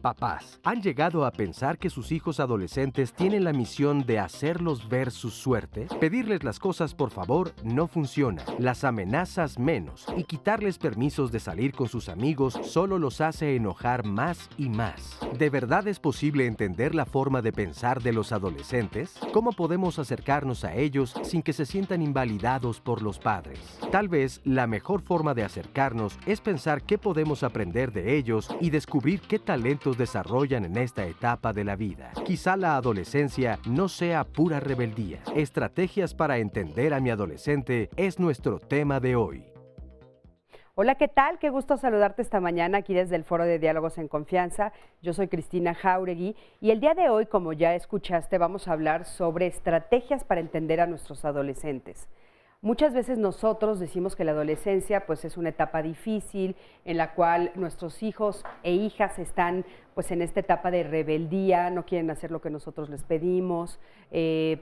Papás, ¿han llegado a pensar que sus hijos adolescentes tienen la misión de hacerlos ver su suerte? Pedirles las cosas por favor no funciona, las amenazas menos, y quitarles permisos de salir con sus amigos solo los hace enojar más y más. ¿De verdad es posible entender la forma de pensar de los adolescentes? ¿Cómo podemos acercarnos a ellos sin que se sientan invalidados por los padres? Tal vez la mejor forma de acercarnos es pensar qué podemos aprender de ellos y descubrir qué talentos desarrollan en esta etapa de la vida. Quizá la adolescencia no sea pura rebeldía. Estrategias para entender a mi adolescente es nuestro tema de hoy. Hola, ¿qué tal? Qué gusto saludarte esta mañana aquí desde el Foro de Diálogos en Confianza. Yo soy Cristina Jáuregui y el día de hoy, como ya escuchaste, vamos a hablar sobre estrategias para entender a nuestros adolescentes. Muchas veces nosotros decimos que la adolescencia pues es una etapa difícil en la cual nuestros hijos e hijas están pues en esta etapa de rebeldía, no quieren hacer lo que nosotros les pedimos,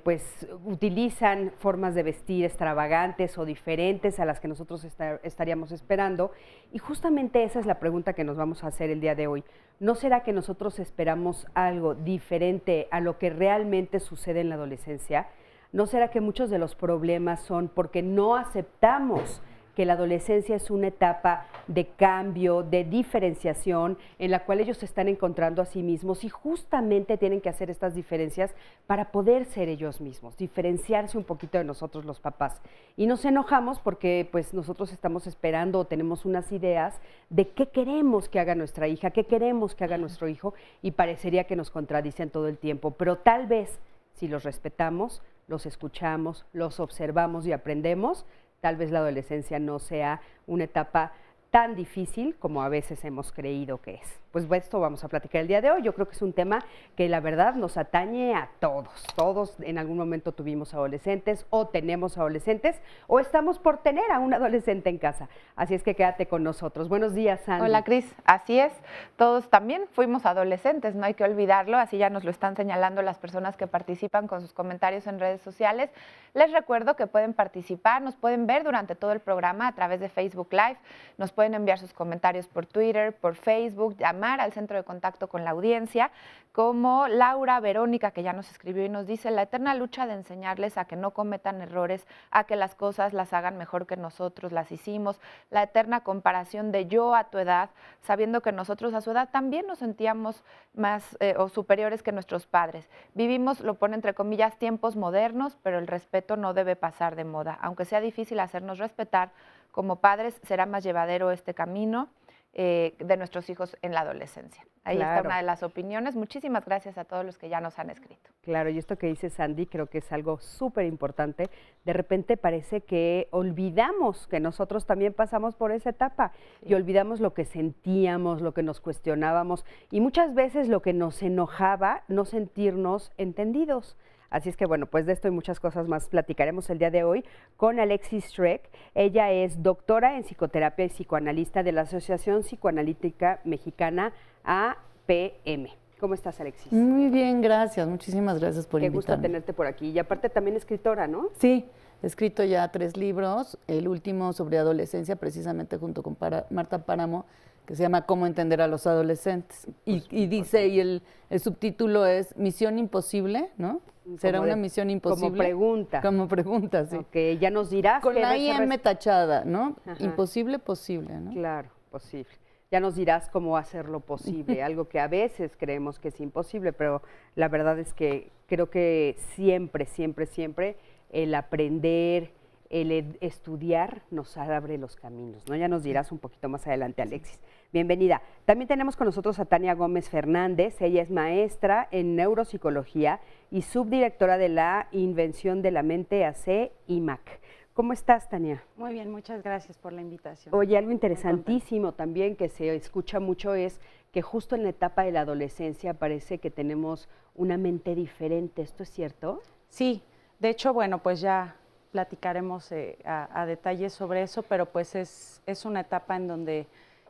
pues utilizan formas de vestir extravagantes o diferentes a las que nosotros estaríamos esperando. Y justamente esa es la pregunta que nos vamos a hacer el día de hoy. ¿No será que nosotros esperamos algo diferente a lo que realmente sucede en la adolescencia? ¿No será que muchos de los problemas son porque no aceptamos que la adolescencia es una etapa de cambio, de diferenciación, en la cual ellos se están encontrando a sí mismos y justamente tienen que hacer estas diferencias para poder ser ellos mismos, diferenciarse un poquito de nosotros los papás? Y nos enojamos porque pues nosotros estamos esperando o tenemos unas ideas de qué queremos que haga nuestra hija, qué queremos que haga nuestro hijo, y parecería que nos contradicen todo el tiempo, pero tal vez si los respetamos, los escuchamos, los observamos y aprendemos, tal vez la adolescencia no sea una etapa tan difícil como a veces hemos creído que es. Pues de esto vamos a platicar el día de hoy. Yo creo que es un tema que la verdad nos atañe a todos. Todos en algún momento tuvimos adolescentes o tenemos adolescentes o estamos por tener a un adolescente en casa. Así es que quédate con nosotros. Buenos días, Sandy. Hola, Cris. Así es. Todos también fuimos adolescentes, no hay que olvidarlo. Así ya nos lo están señalando las personas que participan con sus comentarios en redes sociales. Les recuerdo que pueden participar, nos pueden ver durante todo el programa a través de Facebook Live, nos pueden enviar sus comentarios por Twitter, por Facebook, llamar al centro de contacto con la audiencia, como Laura Verónica, que ya nos escribió y nos dice: la eterna lucha de enseñarles a que no cometan errores, a que las cosas las hagan mejor que nosotros las hicimos, la eterna comparación de yo a tu edad, sabiendo que nosotros a su edad también nos sentíamos más o superiores que nuestros padres. Vivimos, lo pone entre comillas, tiempos modernos, pero el respeto no debe pasar de moda. Aunque sea difícil hacernos respetar, como padres será más llevadero este camino de nuestros hijos en la adolescencia. Ahí está una de las opiniones. Muchísimas gracias a todos los que ya nos han escrito. Claro, y esto que dice Sandy creo que es algo súper importante. De repente parece que olvidamos que nosotros también pasamos por esa etapa y olvidamos lo que sentíamos, lo que nos cuestionábamos y muchas veces lo que nos enojaba, no sentirnos entendidos. Así es que bueno, pues de esto y muchas cosas más platicaremos el día de hoy con Alexis Streck. Ella es doctora en psicoterapia y psicoanalista de la Asociación Psicoanalítica Mexicana, APM. ¿Cómo estás, Alexis? Muy bien, gracias. Muchísimas gracias por invitarme. Qué gusto tenerte por aquí. Y aparte también escritora, ¿no? Sí, he escrito ya 3 libros, el último sobre adolescencia, precisamente junto con Marta Páramo, que se llama Cómo entender a los adolescentes. Y dice, y el subtítulo es Misión Imposible, ¿no? ¿Será una misión imposible? Como pregunta. Como pregunta, sí. Ok, ya nos dirás. Con la IM tachada, ¿no? Ajá. Imposible, posible, ¿no? Claro, posible. Ya nos dirás cómo hacerlo posible, algo que a veces creemos que es imposible, pero la verdad es que creo que siempre, siempre, siempre el aprender, el estudiar nos abre los caminos, ¿no? Ya nos dirás un poquito más adelante, Alexis. Bienvenida. También tenemos con nosotros a Tania Gómez Fernández. Ella es maestra en neuropsicología y subdirectora de la Invención de la Mente AC IMAC. ¿Cómo estás, Tania? Muy bien, muchas gracias por la invitación. Oye, algo interesantísimo también que se escucha mucho es que justo en la etapa de la adolescencia parece que tenemos una mente diferente. ¿Esto es cierto? Sí, de hecho, bueno, pues ya platicaremos a detalle sobre eso, pero pues es una etapa en donde,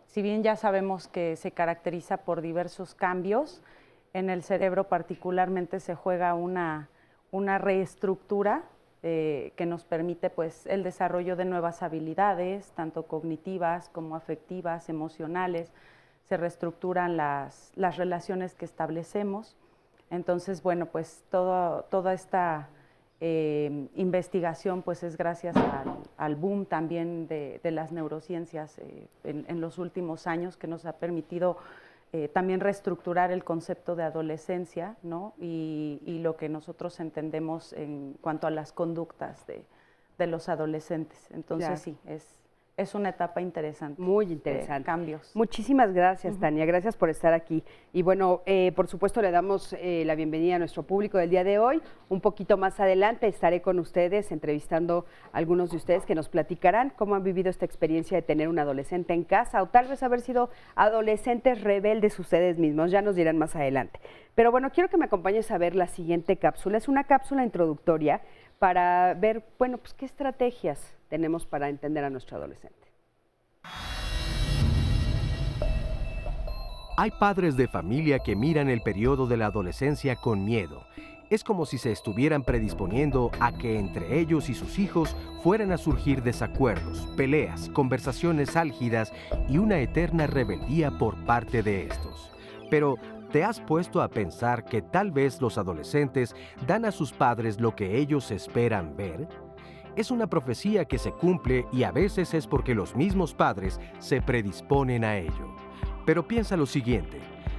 si bien ya sabemos que se caracteriza por diversos cambios, en el cerebro particularmente se juega una reestructura que nos permite pues el desarrollo de nuevas habilidades, tanto cognitivas como afectivas, emocionales. Se reestructuran las relaciones que establecemos. Entonces, bueno, pues toda esta investigación pues es gracias al boom también de las neurociencias en los últimos años, que nos ha permitido también reestructurar el concepto de adolescencia, ¿no? Y lo que nosotros entendemos en cuanto a las conductas de los adolescentes. Entonces, claro, sí, es una etapa interesante. Muy interesante. Cambios. Muchísimas gracias, Tania. Gracias por estar aquí. Y bueno, por supuesto le damos la bienvenida a nuestro público del día de hoy. Un poquito más adelante estaré con ustedes entrevistando a algunos de ustedes que nos platicarán cómo han vivido esta experiencia de tener un adolescente en casa o tal vez haber sido adolescentes rebeldes ustedes mismos. Ya nos dirán más adelante. Pero bueno, quiero que me acompañes a ver la siguiente cápsula. Es una cápsula introductoria para ver, bueno, pues qué estrategias tenemos para entender a nuestro adolescente. Hay padres de familia que miran el periodo de la adolescencia con miedo. Es como si se estuvieran predisponiendo a que entre ellos y sus hijos fueran a surgir desacuerdos, peleas, conversaciones álgidas y una eterna rebeldía por parte de estos. Pero, ¿te has puesto a pensar que tal vez los adolescentes dan a sus padres lo que ellos esperan ver? Es una profecía que se cumple y a veces es porque los mismos padres se predisponen a ello. Pero piensa lo siguiente,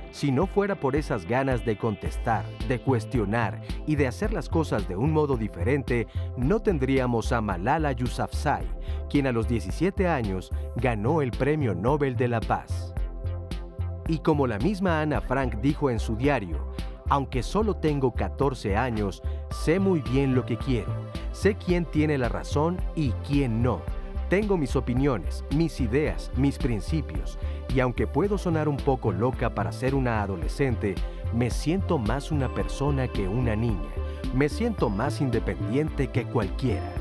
si no fuera por esas ganas de contestar, de cuestionar y de hacer las cosas de un modo diferente, no tendríamos a Malala Yousafzai, quien a los 17 años ganó el Premio Nobel de la Paz. Y como la misma Ana Frank dijo en su diario, aunque solo tengo 14 años, sé muy bien lo que quiero. Sé quién tiene la razón y quién no. Tengo mis opiniones, mis ideas, mis principios. Y aunque puedo sonar un poco loca para ser una adolescente, me siento más una persona que una niña. Me siento más independiente que cualquiera.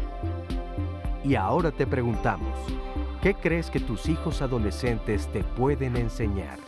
Y ahora te preguntamos, ¿qué crees que tus hijos adolescentes te pueden enseñar?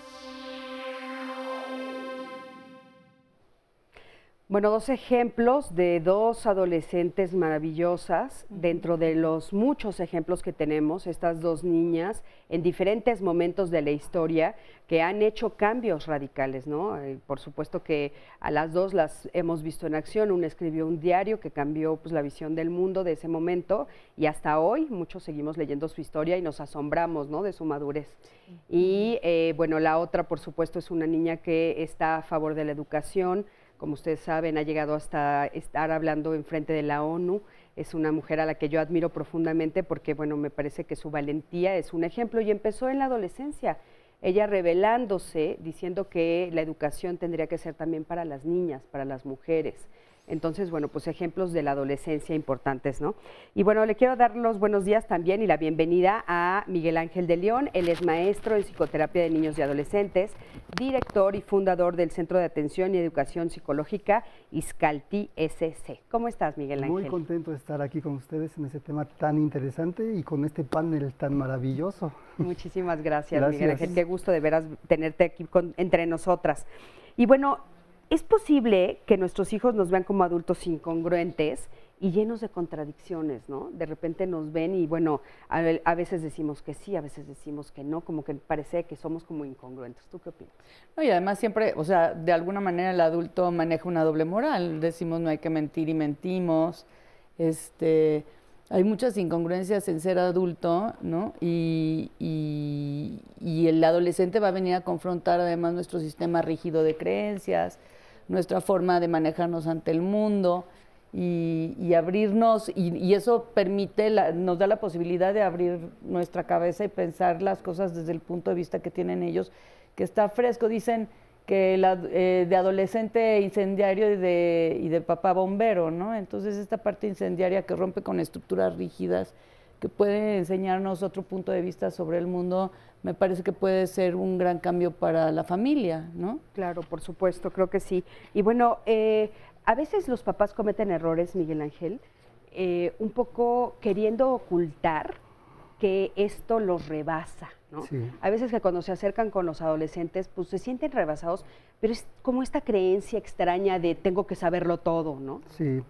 Bueno, dos ejemplos de dos adolescentes maravillosas dentro de los muchos ejemplos que tenemos, estas dos niñas en diferentes momentos de la historia que han hecho cambios radicales, ¿no? Por supuesto que a las dos las hemos visto en acción. Una escribió un diario que cambió pues, la visión del mundo de ese momento y hasta hoy muchos seguimos leyendo su historia y nos asombramos, ¿no? De su madurez. Y bueno, la otra por supuesto es una niña que está a favor de la educación. Como ustedes saben, ha llegado hasta estar hablando en frente de la ONU. Es una mujer a la que yo admiro profundamente porque, bueno, me parece que su valentía es un ejemplo y empezó en la adolescencia. Ella rebelándose, diciendo que la educación tendría que ser también para las niñas, para las mujeres. Entonces, bueno, pues ejemplos de la adolescencia importantes, ¿no? Y bueno, le quiero dar los buenos días también y la bienvenida a Miguel Ángel de León. Él es maestro en psicoterapia de niños y adolescentes, director y fundador del Centro de Atención y Educación Psicológica Izcalti SC. ¿Cómo estás, Miguel Ángel? Muy contento de estar aquí con ustedes en ese tema tan interesante y con este panel tan maravilloso. Muchísimas gracias, Miguel Ángel. Qué gusto de veras tenerte aquí entre nosotras. Y bueno, ¿es posible que nuestros hijos nos vean como adultos incongruentes y llenos de contradicciones, ¿no? De repente nos ven y, bueno, a veces decimos que sí, a veces decimos que no, como que parece que somos como incongruentes. ¿Tú qué opinas? No, y además siempre, o sea, de alguna manera el adulto maneja una doble moral. Decimos no hay que mentir y mentimos. Hay muchas incongruencias en ser adulto, ¿no? Y el adolescente va a venir a confrontar además nuestro sistema rígido de creencias, nuestra forma de manejarnos ante el mundo y abrirnos, y eso permite, nos da la posibilidad de abrir nuestra cabeza y pensar las cosas desde el punto de vista que tienen ellos, que está fresco. Dicen que de adolescente incendiario y de papá bombero, ¿no? Entonces esta parte incendiaria que rompe con estructuras rígidas, que puede enseñarnos otro punto de vista sobre el mundo, me parece que puede ser un gran cambio para la familia, ¿no? Claro, por supuesto, creo que sí. Y bueno, a veces los papás cometen errores, Miguel Ángel, un poco queriendo ocultar que esto los rebasa, ¿no? Sí. A veces que cuando se acercan con los adolescentes, pues se sienten rebasados, pero es como esta creencia extraña de tengo que saberlo todo, ¿no? Sí,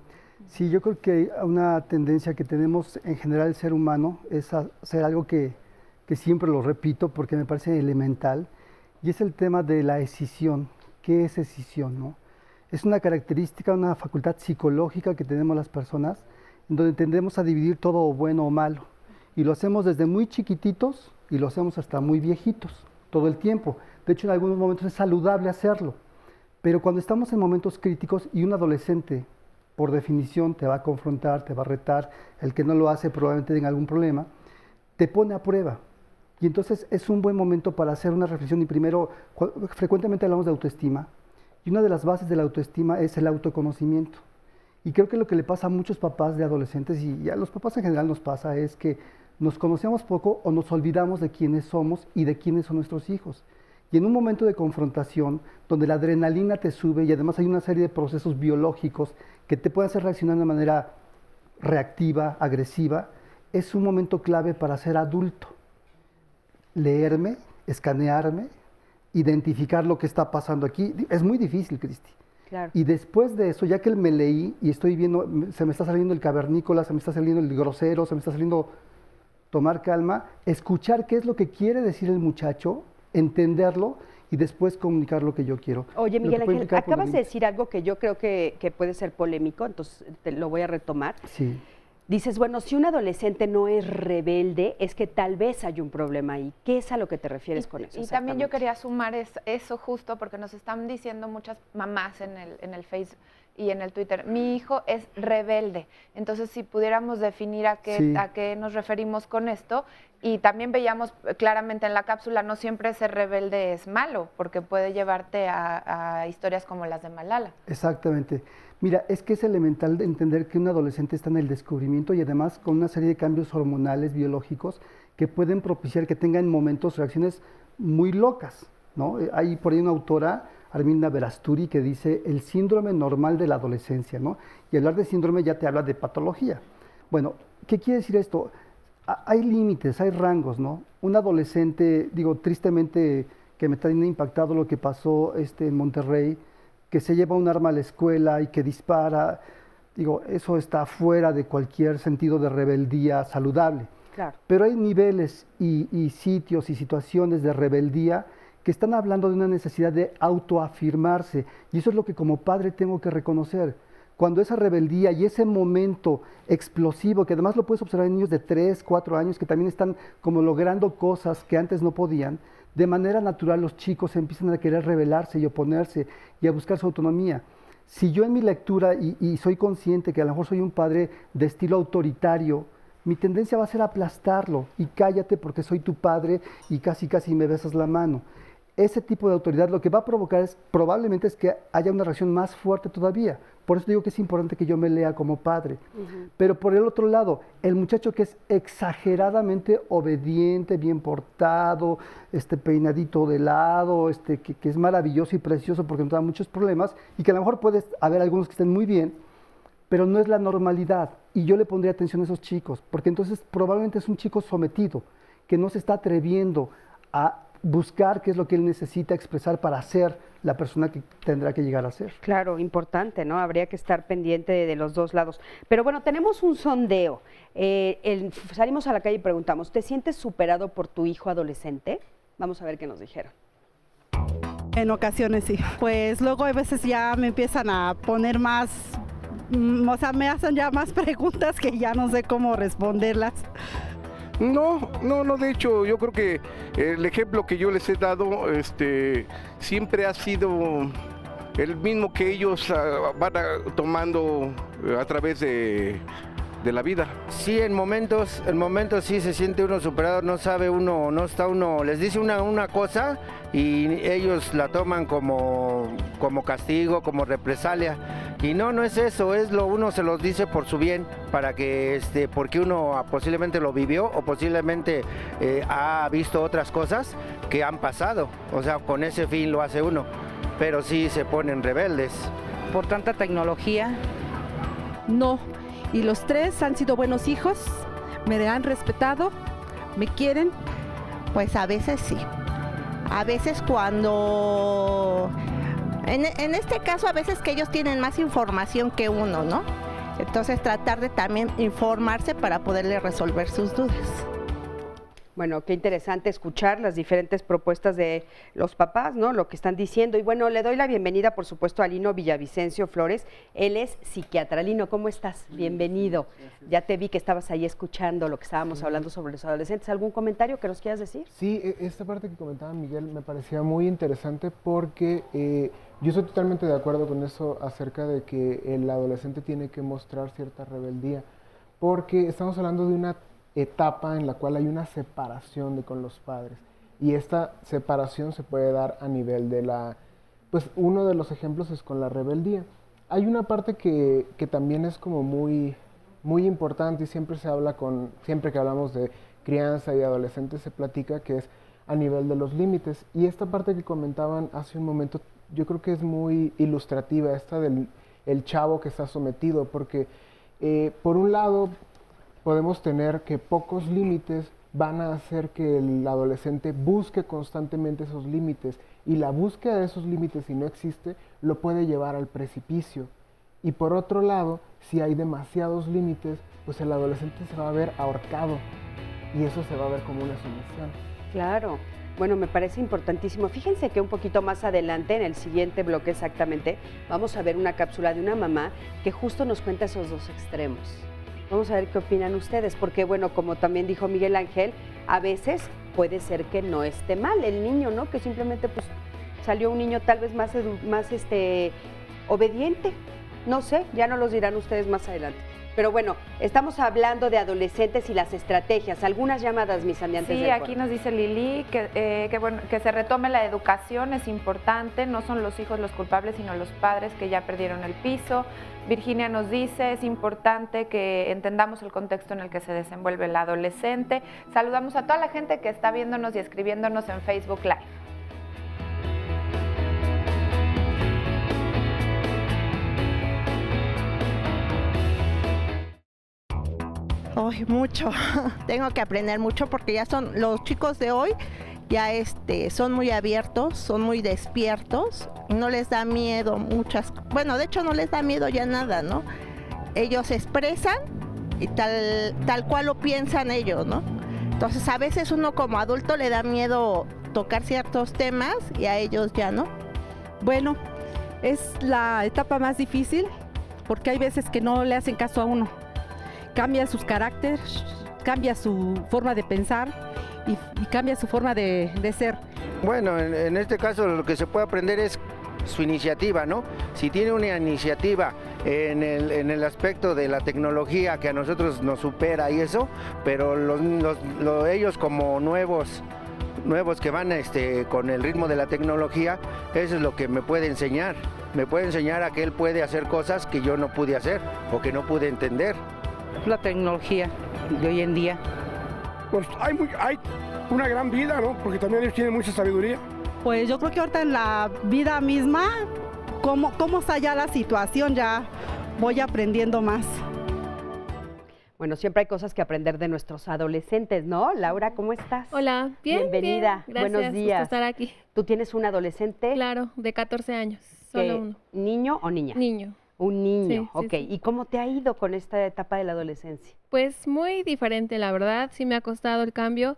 sí, yo creo que hay una tendencia que tenemos en general el ser humano es a hacer algo que siempre lo repito porque me parece elemental, y es el tema de la escisión. ¿Qué es escisión, no? Es una característica, una facultad psicológica que tenemos las personas, en donde tendemos a dividir todo bueno o malo, y lo hacemos desde muy chiquititos y lo hacemos hasta muy viejitos, todo el tiempo. De hecho, en algunos momentos es saludable hacerlo, pero cuando estamos en momentos críticos y un adolescente, por definición, te va a confrontar, te va a retar, el que no lo hace probablemente tenga algún problema, te pone a prueba. Y entonces es un buen momento para hacer una reflexión. Y primero, frecuentemente hablamos de autoestima, y una de las bases de la autoestima es el autoconocimiento. Y creo que lo que le pasa a muchos papás de adolescentes, y a los papás en general nos pasa, es que nos conocemos poco o nos olvidamos de quiénes somos y de quiénes son nuestros hijos. Y en un momento de confrontación, donde la adrenalina te sube y además hay una serie de procesos biológicos que te pueden hacer reaccionar de manera reactiva, agresiva, es un momento clave para ser adulto. Leerme, escanearme, identificar lo que está pasando aquí. Es muy difícil, Cristi. Claro. Y después de eso, ya que me leí y estoy viendo, se me está saliendo el cavernícola, se me está saliendo el grosero, se me está saliendo tomar calma, escuchar qué es lo que quiere decir el muchacho, entenderlo y después comunicar lo que yo quiero. Oye, Lo Miguel que puede Ángel, implicar acabas de problemas. decir algo que yo creo que puede ser polémico, entonces te lo voy a retomar. Sí. Dices, bueno, si un adolescente no es rebelde, es que tal vez hay un problema ahí. ¿Qué es a lo que te refieres con eso? Y también yo exactamente? quería sumar eso justo porque nos están diciendo muchas mamás en el Facebook y en el Twitter, mi hijo es rebelde. Entonces, si pudiéramos definir a Sí. qué nos referimos con esto, y también veíamos claramente en la cápsula, no siempre ser rebelde es malo, porque puede llevarte a historias como las de Malala. Exactamente. Mira, es que es elemental de entender que un adolescente está en el descubrimiento y además con una serie de cambios hormonales, biológicos, que pueden propiciar que tengan momentos, reacciones muy locas, ¿no? Hay por ahí una autora, Arminda Verasturi, que dice el síndrome normal de la adolescencia, ¿no? Y hablar de síndrome ya te habla de patología. Bueno, ¿qué quiere decir esto? Hay límites, hay rangos, ¿no? Un adolescente, digo, tristemente que me tiene impactado lo que pasó en Monterrey, que se lleva un arma a la escuela y que dispara, digo, eso está fuera de cualquier sentido de rebeldía saludable. Claro. Pero hay niveles y sitios y situaciones de rebeldía que están hablando de una necesidad de autoafirmarse, y eso es lo que como padre tengo que reconocer. Cuando esa rebeldía y ese momento explosivo, que además lo puedes observar en niños de 3, 4 años que también están como logrando cosas que antes no podían, de manera natural los chicos empiezan a querer rebelarse y oponerse y a buscar su autonomía. Si yo en mi lectura, y soy consciente que a lo mejor soy un padre de estilo autoritario, mi tendencia va a ser aplastarlo y cállate porque soy tu padre y casi casi me besas la mano. Ese tipo de autoridad lo que va a provocar probablemente es que haya una reacción más fuerte todavía. Por eso digo que es importante que yo me lea como padre. Pero por el otro lado, el muchacho que es exageradamente obediente, bien portado, peinadito de lado, que es maravilloso y precioso porque nos da muchos problemas y que a lo mejor puede haber algunos que estén muy bien, pero no es la normalidad. Y yo le pondría atención a esos chicos, porque entonces probablemente es un chico sometido, que no se está atreviendo a buscar qué es lo que él necesita expresar para ser la persona que tendrá que llegar a ser. Claro, importante, ¿no? Habría que estar pendiente de los dos lados. Pero bueno, tenemos un sondeo. Salimos a la calle y preguntamos, ¿te sientes superado por tu hijo adolescente? Vamos a ver qué nos dijeron. En ocasiones sí. Pues luego a veces ya me empiezan a poner más, o sea, me hacen ya más preguntas que ya no sé cómo responderlas. No, de hecho, yo creo que el ejemplo que yo les he dado siempre ha sido el mismo que ellos van tomando a través de la vida. Sí, en momentos sí se siente uno superado, no sabe uno, no está uno, les dice una cosa y ellos la toman como castigo, como represalia. Y no es eso, uno se los dice por su bien, para que, porque uno posiblemente lo vivió o posiblemente ha visto otras cosas que han pasado. O sea, con ese fin lo hace uno, pero sí se ponen rebeldes. Por tanta tecnología. No, y los tres han sido buenos hijos, me han respetado, me quieren. Pues a veces sí, a veces cuando... En este caso, a veces que ellos tienen más información que uno, ¿no? Entonces, tratar de también informarse para poderle resolver sus dudas. Bueno, qué interesante escuchar las diferentes propuestas de los papás, ¿no? Lo que están diciendo. Y bueno, le doy la bienvenida, por supuesto, a Lino Villavicencio Flores. Él es psiquiatra. Lino, ¿cómo estás? Bienvenido. Ya te vi que estabas ahí escuchando lo que estábamos hablando sobre los adolescentes. ¿Algún comentario que nos quieras decir? Sí, esta parte que comentaba Miguel me parecía muy interesante porque yo estoy totalmente de acuerdo con eso acerca de que el adolescente tiene que mostrar cierta rebeldía, porque estamos hablando de una etapa en la cual hay una separación con los padres, y esta separación se puede dar a nivel de pues uno de los ejemplos es con la rebeldía. Hay una parte que también es como muy importante y siempre se habla siempre que hablamos de crianza y adolescentes se platica, que es a nivel de los límites, y esta parte que comentaban hace un momento yo creo que es muy ilustrativa, esta del chavo que está sometido, porque por un lado podemos tener que pocos límites van a hacer que el adolescente busque constantemente esos límites, y la búsqueda de esos límites, si no existe, lo puede llevar al precipicio. Y por otro lado, si hay demasiados límites, pues el adolescente se va a ver ahorcado, y eso se va a ver como una sumisión. Claro. Bueno, me parece importantísimo. Fíjense que un poquito más adelante, en el siguiente bloque exactamente, vamos a ver una cápsula de una mamá que justo nos cuenta esos dos extremos. Vamos a ver qué opinan ustedes, porque bueno, como también dijo Miguel Ángel, a veces puede ser que no esté mal el niño, ¿no? Que simplemente pues salió un niño tal vez más obediente, no sé, ya nos los dirán ustedes más adelante. Pero bueno, estamos hablando de adolescentes y las estrategias. Algunas llamadas, mis amiantes. Sí, aquí nos dice Lili que se retome la educación, es importante, no son los hijos los culpables, sino los padres que ya perdieron el piso. Virginia nos dice, es importante que entendamos el contexto en el que se desenvuelve el adolescente. Saludamos a toda la gente que está viéndonos y escribiéndonos en Facebook Live. Ay, mucho. Tengo que aprender mucho porque ya son los chicos de hoy, ya son muy abiertos, son muy despiertos, y no les da miedo bueno, de hecho no les da miedo ya nada, ¿no? Ellos se expresan y tal cual lo piensan ellos, ¿no? Entonces a veces uno como adulto le da miedo tocar ciertos temas y a ellos ya no. Bueno, es la etapa más difícil porque hay veces que no le hacen caso a uno. Cambia sus caracteres, cambia su forma de pensar y cambia su forma de ser. Bueno, en este caso lo que se puede aprender es su iniciativa, ¿no? Si tiene una iniciativa en el aspecto de la tecnología que a nosotros nos supera y eso, pero ellos como nuevos que van con el ritmo de la tecnología, eso es lo que me puede enseñar. Me puede enseñar a que él puede hacer cosas que yo no pude hacer o que no pude entender. La tecnología de hoy en día. Pues hay una gran vida, ¿no? Porque también ellos tienen mucha sabiduría. Pues yo creo que ahorita en la vida misma, cómo está ya la situación, ya voy aprendiendo más. Bueno, siempre hay cosas que aprender de nuestros adolescentes, ¿no? Laura, ¿cómo estás? Hola, bien. Bienvenida, Bien. Gracias, buenos días. gusto estar aquí. ¿Tú tienes un adolescente? Claro, de 14 años, solo uno. ¿Niño o niña? Niño. Un niño, sí, ok. Sí. ¿Y cómo te ha ido con esta etapa de la adolescencia? Pues muy diferente, la verdad. Sí me ha costado el cambio.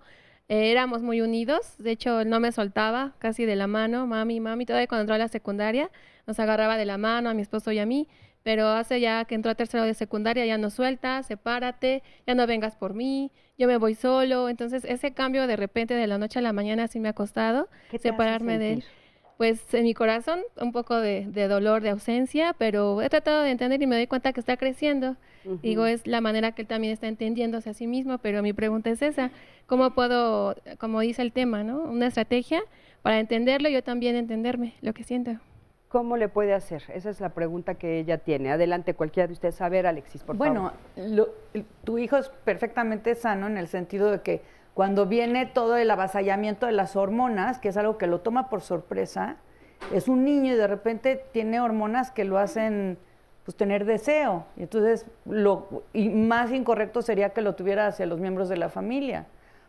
Éramos muy unidos. De hecho, él no me soltaba casi de la mano. Mami. Todavía cuando entró a la secundaria, nos agarraba de la mano a mi esposo y a mí. Pero hace ya que entró a tercero de secundaria, ya no suelta, sepárate, ya no vengas por mí, yo me voy solo. Entonces, ese cambio de repente de la noche a la mañana sí me ha costado separarme de él. Pues en mi corazón un poco de dolor, de ausencia, pero he tratado de entender y me doy cuenta que está creciendo. Digo, es la manera que él también está entendiéndose a sí mismo, pero mi pregunta es esa, ¿cómo puedo, como dice el tema, ¿no? Una estrategia para entenderlo y yo también entenderme, lo que siento. cómo le puede hacer? Esa es la pregunta que ella tiene. Adelante, cualquiera de ustedes. A ver, Alexis, por favor. Bueno, tu hijo es perfectamente sano en el sentido de que cuando viene todo el avasallamiento de las hormonas, que es algo que lo toma por sorpresa, es un niño y de repente tiene hormonas que lo hacen pues tener deseo. Y entonces y más incorrecto sería que lo tuviera hacia los miembros de la familia.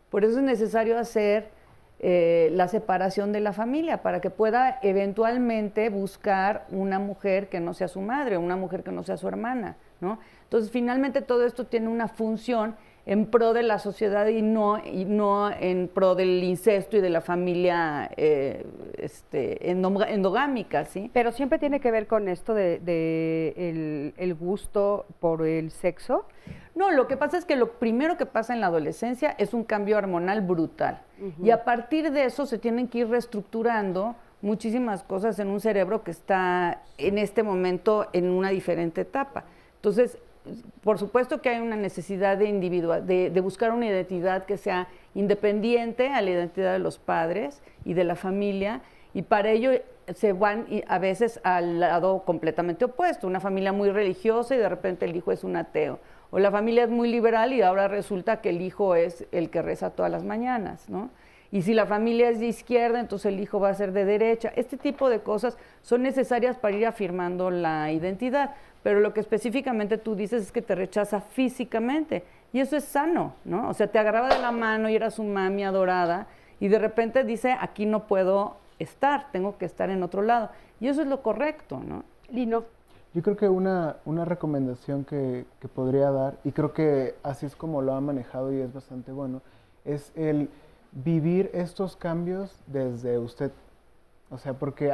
Por eso es necesario hacer la separación de la familia para que pueda eventualmente buscar una mujer que no sea su madre, una mujer que no sea su hermana, ¿no? Entonces finalmente todo esto tiene una función en pro de la sociedad y no en pro del incesto y de la familia endogámica, ¿sí? Pero siempre tiene que ver con esto de el gusto por el sexo. No, lo que pasa es que lo primero que pasa en la adolescencia es un cambio hormonal brutal. Y a partir de eso se tienen que ir reestructurando muchísimas cosas en un cerebro que está en este momento en una diferente etapa. Entonces, por supuesto que hay una necesidad de buscar una identidad que sea independiente a la identidad de los padres y de la familia, y para ello se van a veces al lado completamente opuesto, una familia muy religiosa y de repente el hijo es un ateo, o la familia es muy liberal y ahora resulta que el hijo es el que reza todas las mañanas, ¿no? Y si la familia es de izquierda, entonces el hijo va a ser de derecha. Este tipo de cosas son necesarias para ir afirmando la identidad, pero lo que específicamente tú dices es que te rechaza físicamente, y eso es sano, ¿no? O sea, te agarraba de la mano y era su mami adorada, y de repente dice, aquí no puedo estar, tengo que estar en otro lado, y eso es lo correcto, ¿no? Lino. Yo creo que una recomendación que podría dar, y creo que así es como lo ha manejado y es bastante bueno, es el vivir estos cambios desde usted. O sea, porque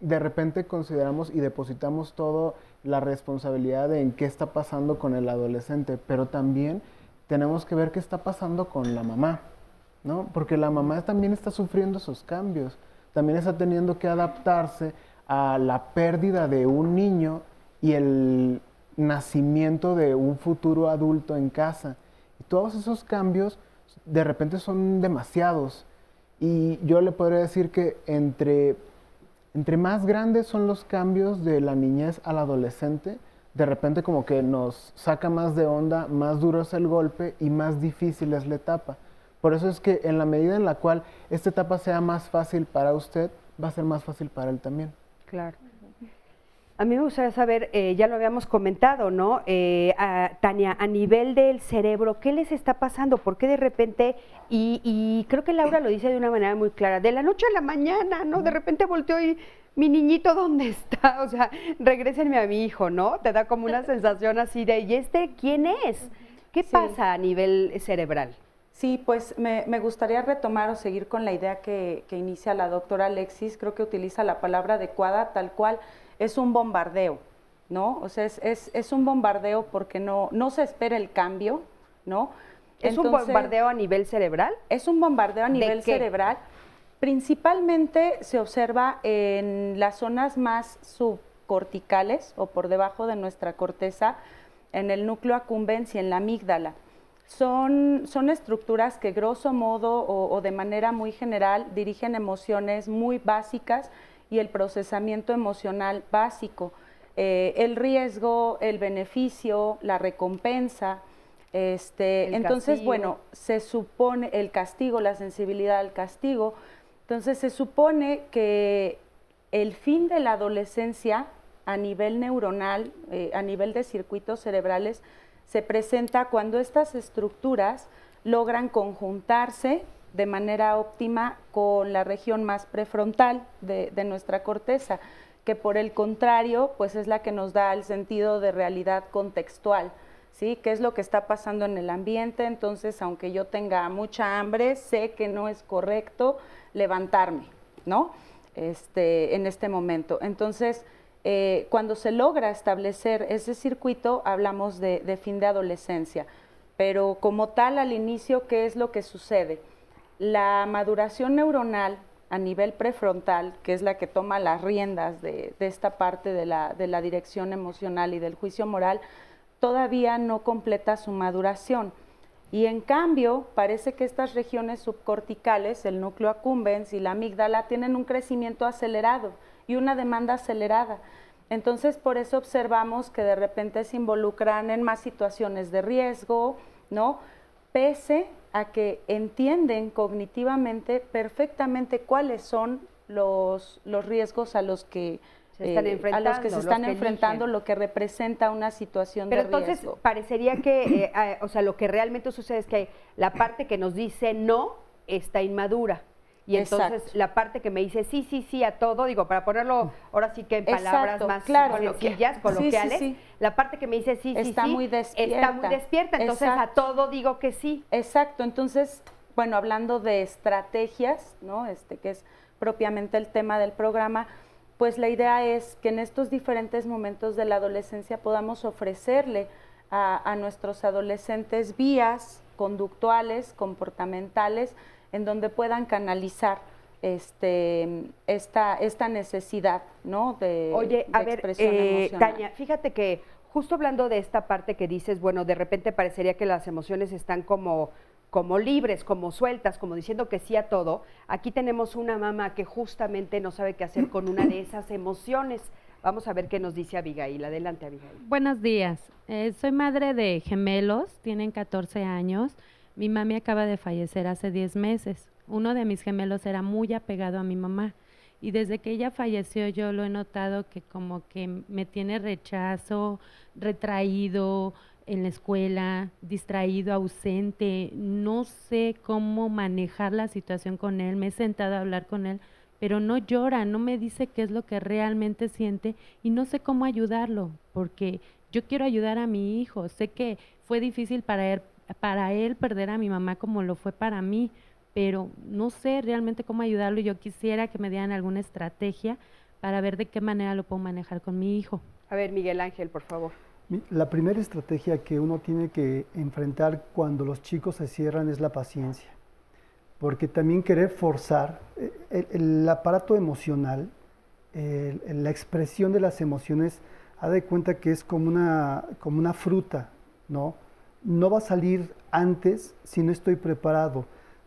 de repente consideramos y depositamos toda la responsabilidad de en qué está pasando con el adolescente, pero también tenemos que ver qué está pasando con la mamá, ¿no? Porque la mamá también está sufriendo esos cambios, también está teniendo que adaptarse a la pérdida de un niño y el nacimiento de un futuro adulto en casa. Y todos esos cambios de repente son demasiados. Y yo le podría decir que entre más grandes son los cambios de la niñez al adolescente, de repente como que nos saca más de onda, más duro es el golpe y más difícil es la etapa. Por eso es que en la medida en la cual esta etapa sea más fácil para usted, va a ser más fácil para él también. Claro. A mí me gustaría saber, ya lo habíamos comentado, ¿no? Tania, a nivel del cerebro, ¿qué les está pasando? ¿Por qué de repente, y creo que Laura lo dice de una manera muy clara, de la noche a la mañana, ¿no? De repente volteo y mi niñito, ¿dónde está? O sea, regrésenme a mi hijo, ¿no? Te da como una sensación así de, ¿y quién es? ¿Qué pasa a nivel cerebral? Sí, pues me gustaría retomar o seguir con la idea que inicia la doctora Alexis. Creo que utiliza la palabra adecuada, tal cual, es un bombardeo, ¿no? O sea, es un bombardeo porque no se espera el cambio, ¿no? ¿Es un bombardeo a nivel cerebral? Es un bombardeo a nivel cerebral. Principalmente se observa en las zonas más subcorticales o por debajo de nuestra corteza, en el núcleo accumbens y en la amígdala. Son estructuras que grosso modo o de manera muy general dirigen emociones muy básicas y el procesamiento emocional básico, el riesgo, el beneficio, la recompensa, entonces castigo. Bueno, se supone el castigo, la sensibilidad al castigo, entonces se supone que el fin de la adolescencia a nivel neuronal, a nivel de circuitos cerebrales, se presenta cuando estas estructuras logran conjuntarse de manera óptima con la región más prefrontal de nuestra corteza, que por el contrario, pues es la que nos da el sentido de realidad contextual, ¿sí? ¿Qué es lo que está pasando en el ambiente? Entonces, aunque yo tenga mucha hambre, sé que no es correcto levantarme, ¿no? En este momento. Entonces, cuando se logra establecer ese circuito, hablamos de fin de adolescencia. Pero como tal, al inicio, ¿qué es lo que sucede? La maduración neuronal a nivel prefrontal, que es la que toma las riendas de esta parte de la dirección emocional y del juicio moral, todavía no completa su maduración. Y en cambio, parece que estas regiones subcorticales, el núcleo accumbens y la amígdala, tienen un crecimiento acelerado y una demanda acelerada. Entonces, por eso observamos que de repente se involucran en más situaciones de riesgo, ¿no? Pese a que entienden cognitivamente perfectamente cuáles son los riesgos a los que se están enfrentando, lo que representa una situación de riesgo. Pero entonces parecería que, o sea, lo que realmente sucede es que la parte que nos dice no está inmadura. Y entonces la parte que me dice sí a todo, digo, para ponerlo ahora sí que en palabras más coloquiales, la parte que me dice sí, está muy despierta, entonces a todo digo que sí. Exacto, entonces, bueno, hablando de estrategias, ¿no? Que es propiamente el tema del programa, pues la idea es que en estos diferentes momentos de la adolescencia podamos ofrecerle a nuestros adolescentes vías conductuales, comportamentales, en donde puedan canalizar esta necesidad, ¿no? de expresión emocional. Tania, fíjate que justo hablando de esta parte que dices, bueno, de repente parecería que las emociones están como libres, como sueltas, como diciendo que sí a todo. Aquí tenemos una mamá que justamente no sabe qué hacer con una de esas emociones. Vamos a ver qué nos dice Abigail. Adelante, Abigail. Buenos días. Soy madre de gemelos, tienen 14 años. Mi mami acaba de fallecer hace 10 meses. Uno de mis gemelos era muy apegado a mi mamá y desde que ella falleció yo lo he notado que como que me tiene rechazo, retraído en la escuela, distraído, ausente. No sé cómo manejar la situación con él. Me he sentado a hablar con él, pero no llora, no me dice qué es lo que realmente siente y no sé cómo ayudarlo, porque yo quiero ayudar a mi hijo. Sé que fue difícil para él perder a mi mamá como lo fue para mí, pero no sé realmente cómo ayudarlo. Yo quisiera que me dieran alguna estrategia para ver de qué manera lo puedo manejar con mi hijo. A ver, Miguel Ángel, por favor. La primera estrategia que uno tiene que enfrentar cuando los chicos se cierran es la paciencia, porque también querer forzar el aparato emocional, la expresión de las emociones, haz de cuenta que es como una fruta, ¿no? No va a salir antes si no estoy preparado.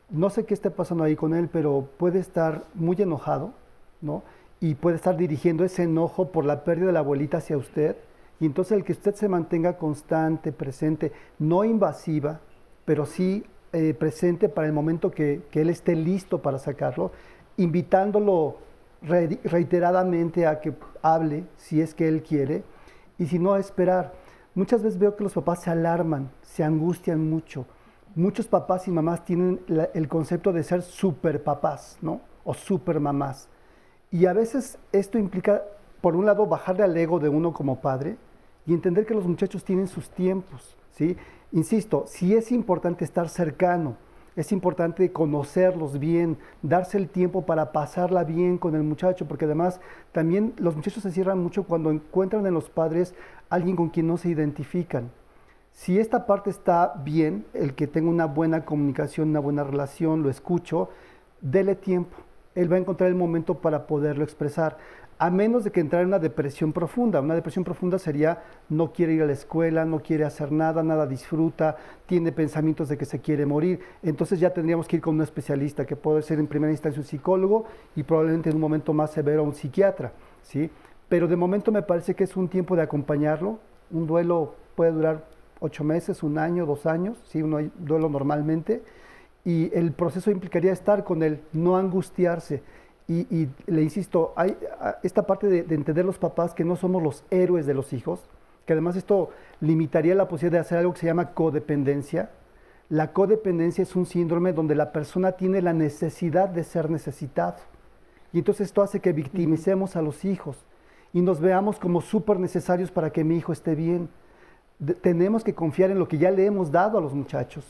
No sé qué esté pasando ahí con él, pero puede estar muy enojado, ¿no? Y puede estar dirigiendo ese enojo por la pérdida de la abuelita hacia usted. Y entonces el que usted se mantenga constante, presente, no invasiva, pero sí presente para el momento que él esté listo para sacarlo, invitándolo reiteradamente a que hable si es que él quiere, y si no, a esperar. Muchas veces veo que los papás se alarman, se angustian mucho. Muchos papás y mamás tienen el concepto de ser super papás, ¿no? O super mamás. Y a veces esto implica, por un lado, bajarle al ego de uno como padre y entender que los muchachos tienen sus tiempos, ¿sí? Insisto, sí es importante estar cercano, es importante conocerlos bien, darse el tiempo para pasarla bien con el muchacho, porque además también los muchachos se cierran mucho cuando encuentran en los padres alguien con quien no se identifican. Si esta parte está bien, el que tenga una buena comunicación, una buena relación, lo escucho, dele tiempo. Él va a encontrar el momento para poderlo expresar, a menos de que entrar en una depresión profunda. Una depresión profunda sería no quiere ir a la escuela, no quiere hacer nada, nada disfruta, tiene pensamientos de que se quiere morir. Entonces ya tendríamos que ir con un especialista, que puede ser en primera instancia un psicólogo y probablemente en un momento más severo un psiquiatra, ¿sí? Pero de momento me parece que es un tiempo de acompañarlo. Un duelo puede durar 8 meses, 1 año, 2 años, ¿sí? Un duelo normalmente. Y el proceso implicaría estar con él, no angustiarse. Y le insisto, hay esta parte de entender los papás que no somos los héroes de los hijos, que además esto limitaría la posibilidad de hacer algo que se llama codependencia. La codependencia es un síndrome donde la persona tiene la necesidad de ser necesitado. Y entonces esto hace que victimicemos a los hijos y nos veamos como súper necesarios para que mi hijo esté bien. Tenemos que confiar en lo que ya le hemos dado a los muchachos.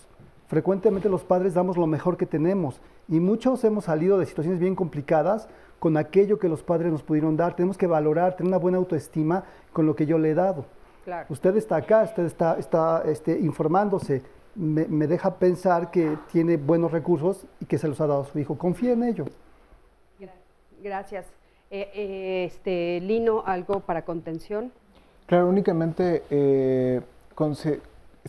Frecuentemente los padres damos lo mejor que tenemos y muchos hemos salido de situaciones bien complicadas con aquello que los padres nos pudieron dar. Tenemos que valorar, tener una buena autoestima con lo que yo le he dado. Claro. Usted está acá, usted está informándose, me deja pensar que tiene buenos recursos y que se los ha dado a su hijo. Confía en ello. Gracias. Lino, ¿algo para contención? Claro, únicamente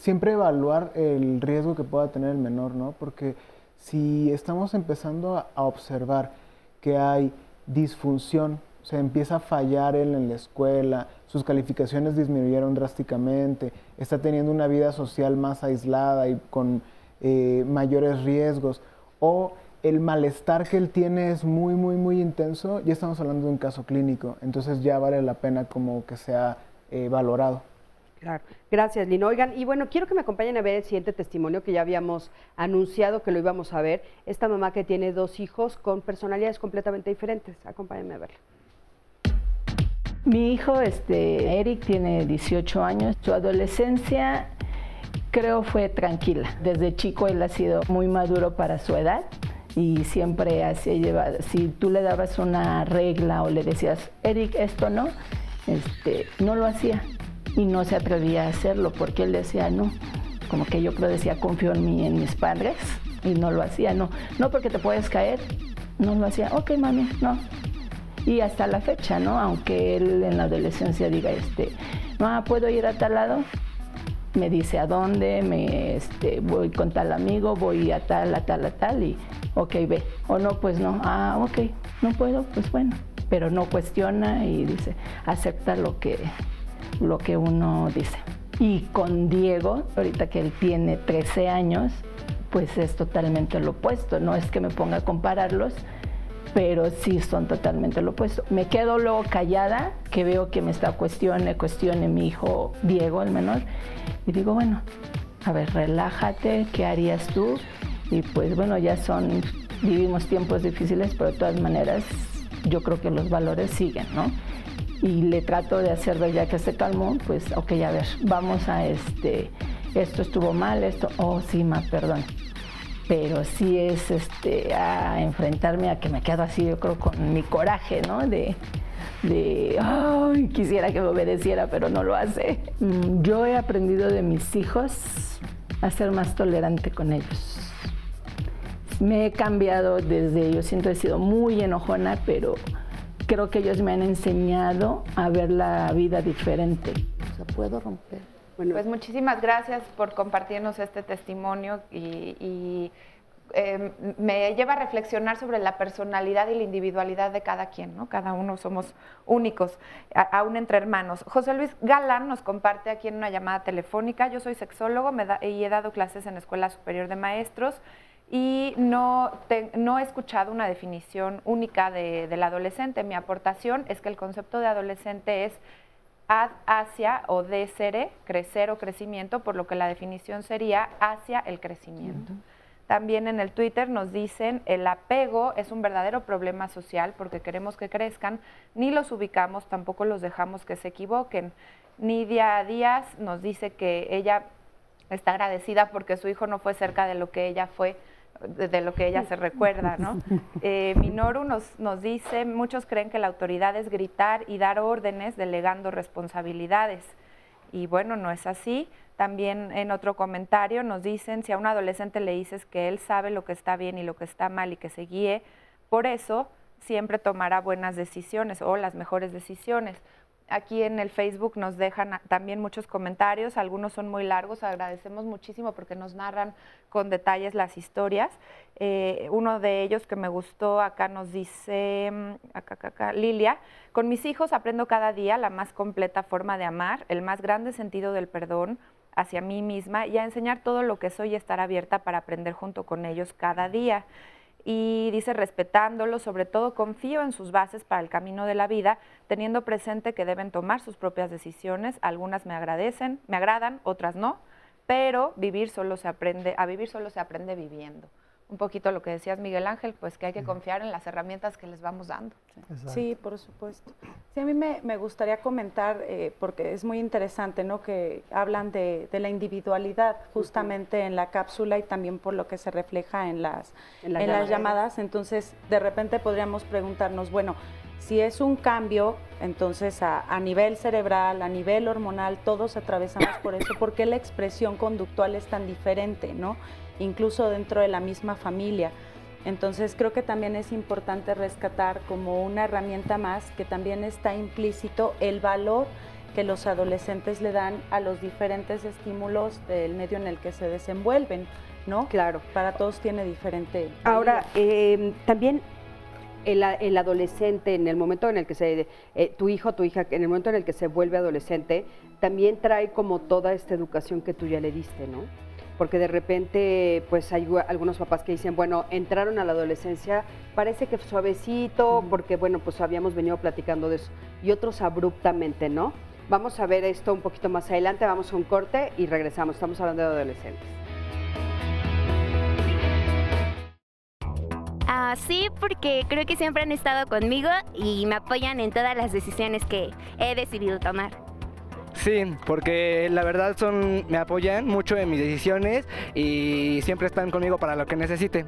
siempre evaluar el riesgo que pueda tener el menor, ¿no? Porque si estamos empezando a observar que hay disfunción, o sea, empieza a fallar él en la escuela, sus calificaciones disminuyeron drásticamente, está teniendo una vida social más aislada y con mayores riesgos, o el malestar que él tiene es muy, muy, muy intenso, ya estamos hablando de un caso clínico, entonces ya vale la pena como que sea valorado. Claro. Gracias, Lino. Oigan, y bueno, quiero que me acompañen a ver el siguiente testimonio que ya habíamos anunciado que lo íbamos a ver. Esta mamá que tiene 2 hijos con personalidades completamente diferentes. Acompáñenme a verlo. Mi hijo, Eric, tiene 18 años. Su adolescencia creo fue tranquila. Desde chico él ha sido muy maduro para su edad y siempre hacía llevar, si tú le dabas una regla o le decías, Eric, esto no, no lo hacía. Y no se atrevía a hacerlo porque él decía no, como que yo creo decía confío en mí, en mis padres, y no lo hacía, no porque te puedes caer, no lo hacía, ok mami, no. Y hasta la fecha, ¿no? Aunque él en la adolescencia diga, no, ¿puedo ir a tal lado? Me dice a dónde, voy con tal amigo, voy a tal, y ok, ve, o no, pues no, ok, no puedo, pues bueno, pero no cuestiona y dice, acepta lo que uno dice. Y con Diego, ahorita que él tiene 13 años, pues es totalmente lo opuesto. No es que me ponga a compararlos, pero sí son totalmente lo opuesto. Me quedo luego callada, que veo que me está cuestione mi hijo Diego, el menor, y digo, bueno, a ver, relájate, ¿qué harías tú? Y pues bueno, vivimos tiempos difíciles, pero de todas maneras yo creo que los valores siguen, ¿no? Y le trato de hacer ver, ya que se calmó, pues ok, a ver, vamos a esto estuvo mal, sí, ma, perdón. Pero sí es a enfrentarme a que me quedo así, yo creo, con mi coraje, ¿no? Ay, quisiera que me obedeciera, pero no lo hace. Yo he aprendido de mis hijos a ser más tolerante con ellos. Me he cambiado yo siento he sido muy enojona, pero creo que ellos me han enseñado a ver la vida diferente. O sea, puedo romper. Bueno, pues muchísimas gracias por compartirnos este testimonio y me lleva a reflexionar sobre la personalidad y la individualidad de cada quien, ¿no? Cada uno somos únicos, aún entre hermanos. José Luis Galán nos comparte aquí en una llamada telefónica: yo soy sexólogo y he dado clases en la Escuela Superior de Maestros y no he escuchado una definición única del adolescente. Mi aportación es que el concepto de adolescente es ad hacia o desere, crecer o crecimiento, por lo que la definición sería hacia el crecimiento. También en el Twitter nos dicen, el apego es un verdadero problema social porque queremos que crezcan, ni los ubicamos, tampoco los dejamos que se equivoquen. Nidia Díaz nos dice que ella está agradecida porque su hijo no fue cerca de lo que ella fue, de lo que ella se recuerda, ¿no? Minoru nos dice, muchos creen que la autoridad es gritar y dar órdenes delegando responsabilidades. Y bueno, no es así. También en otro comentario nos dicen, si a un adolescente le dices que él sabe lo que está bien y lo que está mal y que se guíe, por eso siempre tomará buenas decisiones o las mejores decisiones. Aquí en el Facebook nos dejan también muchos comentarios, algunos son muy largos, agradecemos muchísimo porque nos narran con detalles las historias. Uno de ellos que me gustó, acá nos dice, Lilia, con mis hijos aprendo cada día la más completa forma de amar, el más grande sentido del perdón hacia mí misma y a enseñar todo lo que soy y estar abierta para aprender junto con ellos cada día. Y dice, respetándolos, sobre todo confío en sus bases para el camino de la vida, teniendo presente que deben tomar sus propias decisiones. Algunas me agradan, otras no, pero a vivir solo se aprende viviendo. Un poquito lo que decías, Miguel Ángel, pues que hay que confiar en las herramientas que les vamos dando. Sí, por supuesto. Sí, a mí me gustaría comentar, porque es muy interesante, ¿no? Que hablan de la individualidad justamente en la cápsula y también por lo que se refleja en las llamadas. Entonces, de repente podríamos preguntarnos, bueno, si es un cambio, entonces a nivel cerebral, a nivel hormonal, todos atravesamos por eso. ¿Por qué la expresión conductual es tan diferente, ¿no? Incluso dentro de la misma familia? Entonces creo que también es importante rescatar como una herramienta más que también está implícito el valor que los adolescentes le dan a los diferentes estímulos del medio en el que se desenvuelven, ¿no? Claro. Para todos tiene diferente. Ahora, también el adolescente, en el momento en el que tu hijo o tu hija, en el momento en el que se vuelve adolescente, también trae como toda esta educación que tú ya le diste, ¿no? Porque de repente, pues hay algunos papás que dicen, bueno, entraron a la adolescencia, parece que suavecito, porque bueno, pues habíamos venido platicando de eso, y otros abruptamente, ¿no? Vamos a ver esto un poquito más adelante, vamos a un corte y regresamos, estamos hablando de adolescentes. Sí, porque creo que siempre han estado conmigo y me apoyan en todas las decisiones que he decidido tomar. Sí, porque la verdad me apoyan mucho en mis decisiones y siempre están conmigo para lo que necesite.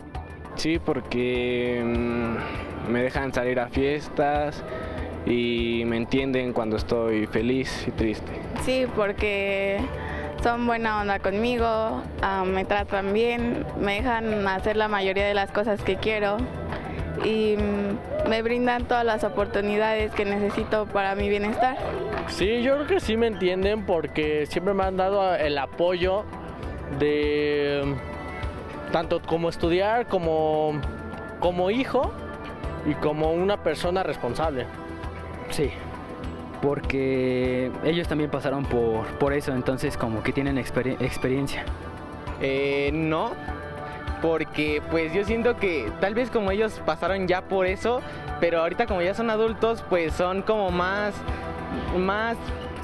Sí, porque me dejan salir a fiestas y me entienden cuando estoy feliz y triste. Sí, porque son buena onda conmigo, me tratan bien, me dejan hacer la mayoría de las cosas que quiero y me brindan todas las oportunidades que necesito para mi bienestar. Sí, yo creo que sí me entienden porque siempre me han dado el apoyo de tanto como estudiar, como hijo y como una persona responsable. Sí, porque ellos también pasaron por eso, entonces como que tienen experiencia. No, porque pues yo siento que tal vez como ellos pasaron ya por eso, pero ahorita como ya son adultos, pues son como más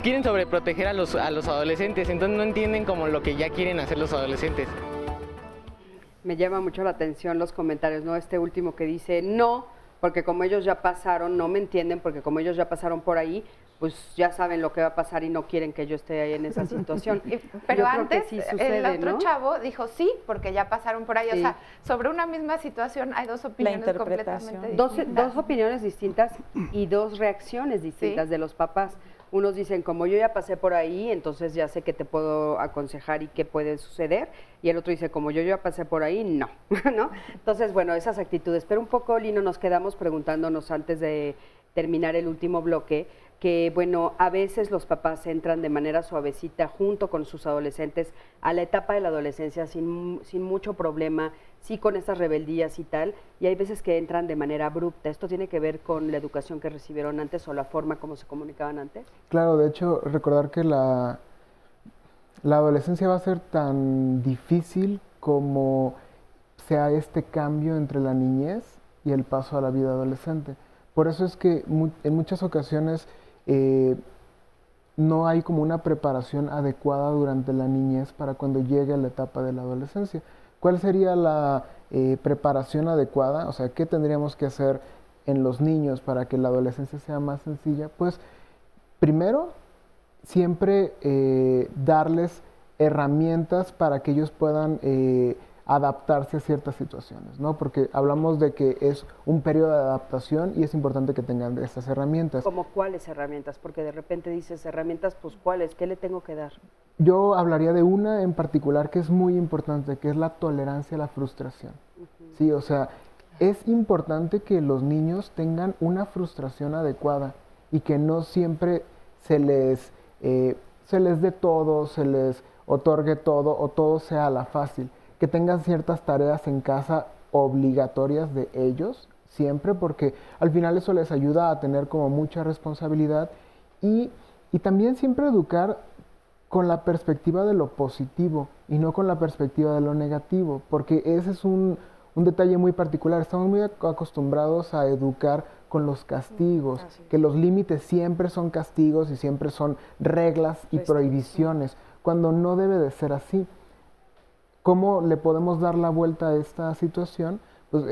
quieren sobreproteger a los adolescentes, entonces no entienden como lo que ya quieren hacer los adolescentes. Me llama mucho la atención los comentarios, ¿no? Este último que dice, no, porque como ellos ya pasaron, no me entienden, porque como ellos ya pasaron por ahí, pues ya saben lo que va a pasar y no quieren que yo esté ahí en esa situación. Pero yo antes, creo que sí sucede, el otro ¿no? chavo dijo sí, porque ya pasaron por ahí. Sí. O sea, sobre una misma situación hay dos opiniones completamente distintas. Dos opiniones distintas y dos reacciones distintas de los papás. Unos dicen, como yo ya pasé por ahí, entonces ya sé que te puedo aconsejar y qué puede suceder. Y el otro dice, como yo ya pasé por ahí, no. ¿no? Entonces, bueno, esas actitudes. Pero un poco, Lino, nos quedamos preguntándonos antes de terminar el último bloque, que bueno, a veces los papás entran de manera suavecita junto con sus adolescentes a la etapa de la adolescencia sin mucho problema, sí con estas rebeldías y tal, y hay veces que entran de manera abrupta. ¿Esto tiene que ver con la educación que recibieron antes o la forma como se comunicaban antes? Claro, de hecho, recordar que la adolescencia va a ser tan difícil como sea este cambio entre la niñez y el paso a la vida adolescente. Por eso es que en muchas ocasiones no hay como una preparación adecuada durante la niñez para cuando llegue a la etapa de la adolescencia. ¿Cuál sería la preparación adecuada? O sea, ¿qué tendríamos que hacer en los niños para que la adolescencia sea más sencilla? Pues primero, siempre darles herramientas para que ellos puedan adaptarse a ciertas situaciones, ¿no? Porque hablamos de que es un periodo de adaptación y es importante que tengan estas herramientas. ¿Como cuáles herramientas? Porque de repente dices herramientas, pues ¿cuáles? ¿Qué le tengo que dar? Yo hablaría de una en particular que es muy importante, que es la tolerancia a la frustración. Sí, o sea, es importante que los niños tengan una frustración adecuada y que no siempre se les dé todo, se les otorgue todo o todo sea a la fácil. Que tengan ciertas tareas en casa obligatorias de ellos, siempre, porque al final eso les ayuda a tener como mucha responsabilidad y también siempre educar con la perspectiva de lo positivo y no con la perspectiva de lo negativo, porque ese es un detalle muy particular. Estamos muy acostumbrados a educar con los castigos, que los límites siempre son castigos y siempre son reglas y prohibiciones, cuando no debe de ser así. ¿Cómo le podemos dar la vuelta a esta situación? Pues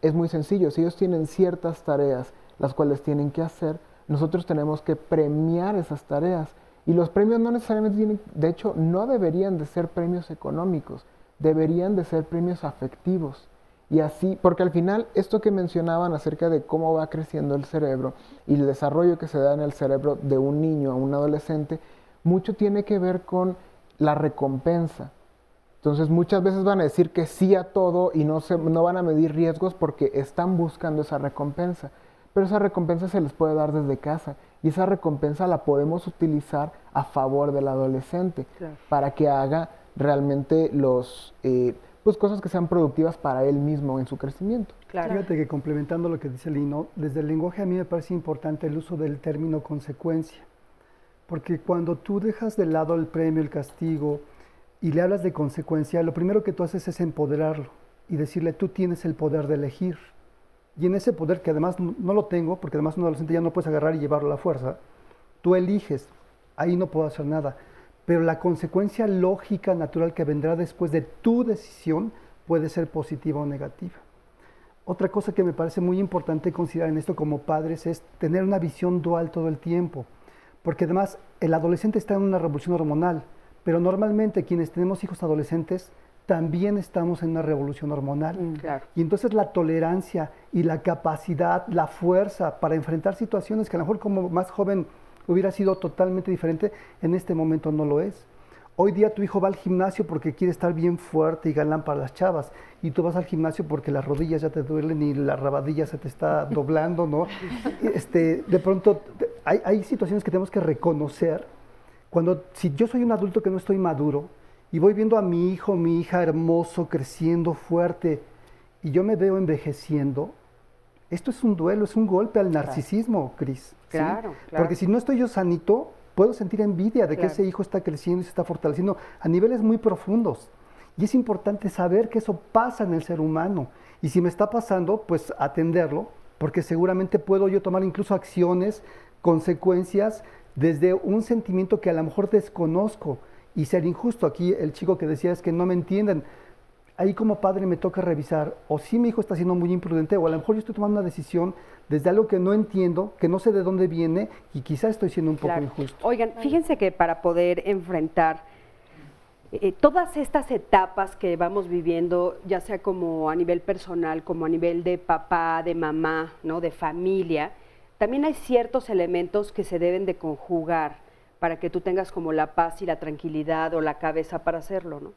es muy sencillo. Si ellos tienen ciertas tareas, las cuales tienen que hacer, nosotros tenemos que premiar esas tareas. Y los premios no necesariamente tienen, de hecho, no deberían de ser premios económicos, deberían de ser premios afectivos. Y así, porque al final, esto que mencionaban acerca de cómo va creciendo el cerebro y el desarrollo que se da en el cerebro de un niño a un adolescente, mucho tiene que ver con la recompensa. Entonces muchas veces van a decir que sí a todo y no van a medir riesgos porque están buscando esa recompensa. pero esa recompensa se les puede dar desde casa y esa recompensa la podemos utilizar a favor del adolescente para que haga realmente pues cosas que sean productivas para él mismo en su crecimiento. Fíjate que complementando lo que dice Lino, desde el lenguaje a mí me parece importante el uso del término consecuencia, porque cuando tú dejas de lado el premio, el castigo y le hablas de consecuencia, lo primero que tú haces es empoderarlo y decirle tú tienes el poder de elegir. Y en ese poder, que además no lo tengo, porque además un adolescente ya no puedes agarrar y llevarlo a la fuerza, tú eliges, ahí no puedo hacer nada. Pero la consecuencia lógica, natural que vendrá después de tu decisión puede ser positiva o negativa. Otra cosa que me parece muy importante considerar en esto como padres es tener una visión dual todo el tiempo, porque además el adolescente está en una revolución hormonal, pero normalmente quienes tenemos hijos adolescentes también estamos en una revolución hormonal. Y entonces la tolerancia y la capacidad, la fuerza para enfrentar situaciones que a lo mejor como más joven hubiera sido totalmente diferente, en este momento no lo es. Hoy día tu hijo va al gimnasio porque quiere estar bien fuerte y galán para las chavas, y tú vas al gimnasio porque las rodillas ya te duelen y la rabadilla se te está doblando, ¿no? De pronto hay situaciones que tenemos que reconocer. Si yo soy un adulto que no estoy maduro y voy viendo a mi hijo, mi hija hermoso, creciendo fuerte, y yo me veo envejeciendo, esto es un duelo, es un golpe al narcisismo, Cris. Claro. Porque si no estoy yo sanito, puedo sentir envidia de que ese hijo está creciendo y se está fortaleciendo a niveles muy profundos. Y es importante saber que eso pasa en el ser humano. Y si me está pasando, pues atenderlo, porque seguramente puedo yo tomar incluso acciones, consecuencias, desde un sentimiento que a lo mejor desconozco y ser injusto. Aquí el chico que decía es que no me entienden. Ahí como padre me toca revisar, o si mi hijo está siendo muy imprudente, o a lo mejor yo estoy tomando una decisión desde algo que no entiendo, que no sé de dónde viene, y quizás estoy siendo un poco injusto. Oigan, fíjense que para poder enfrentar todas estas etapas que vamos viviendo, ya sea como a nivel personal, como a nivel de papá, de mamá, ¿no?, de familia, también hay ciertos elementos que se deben de conjugar para que tú tengas como la paz y la tranquilidad o la cabeza para hacerlo, ¿no?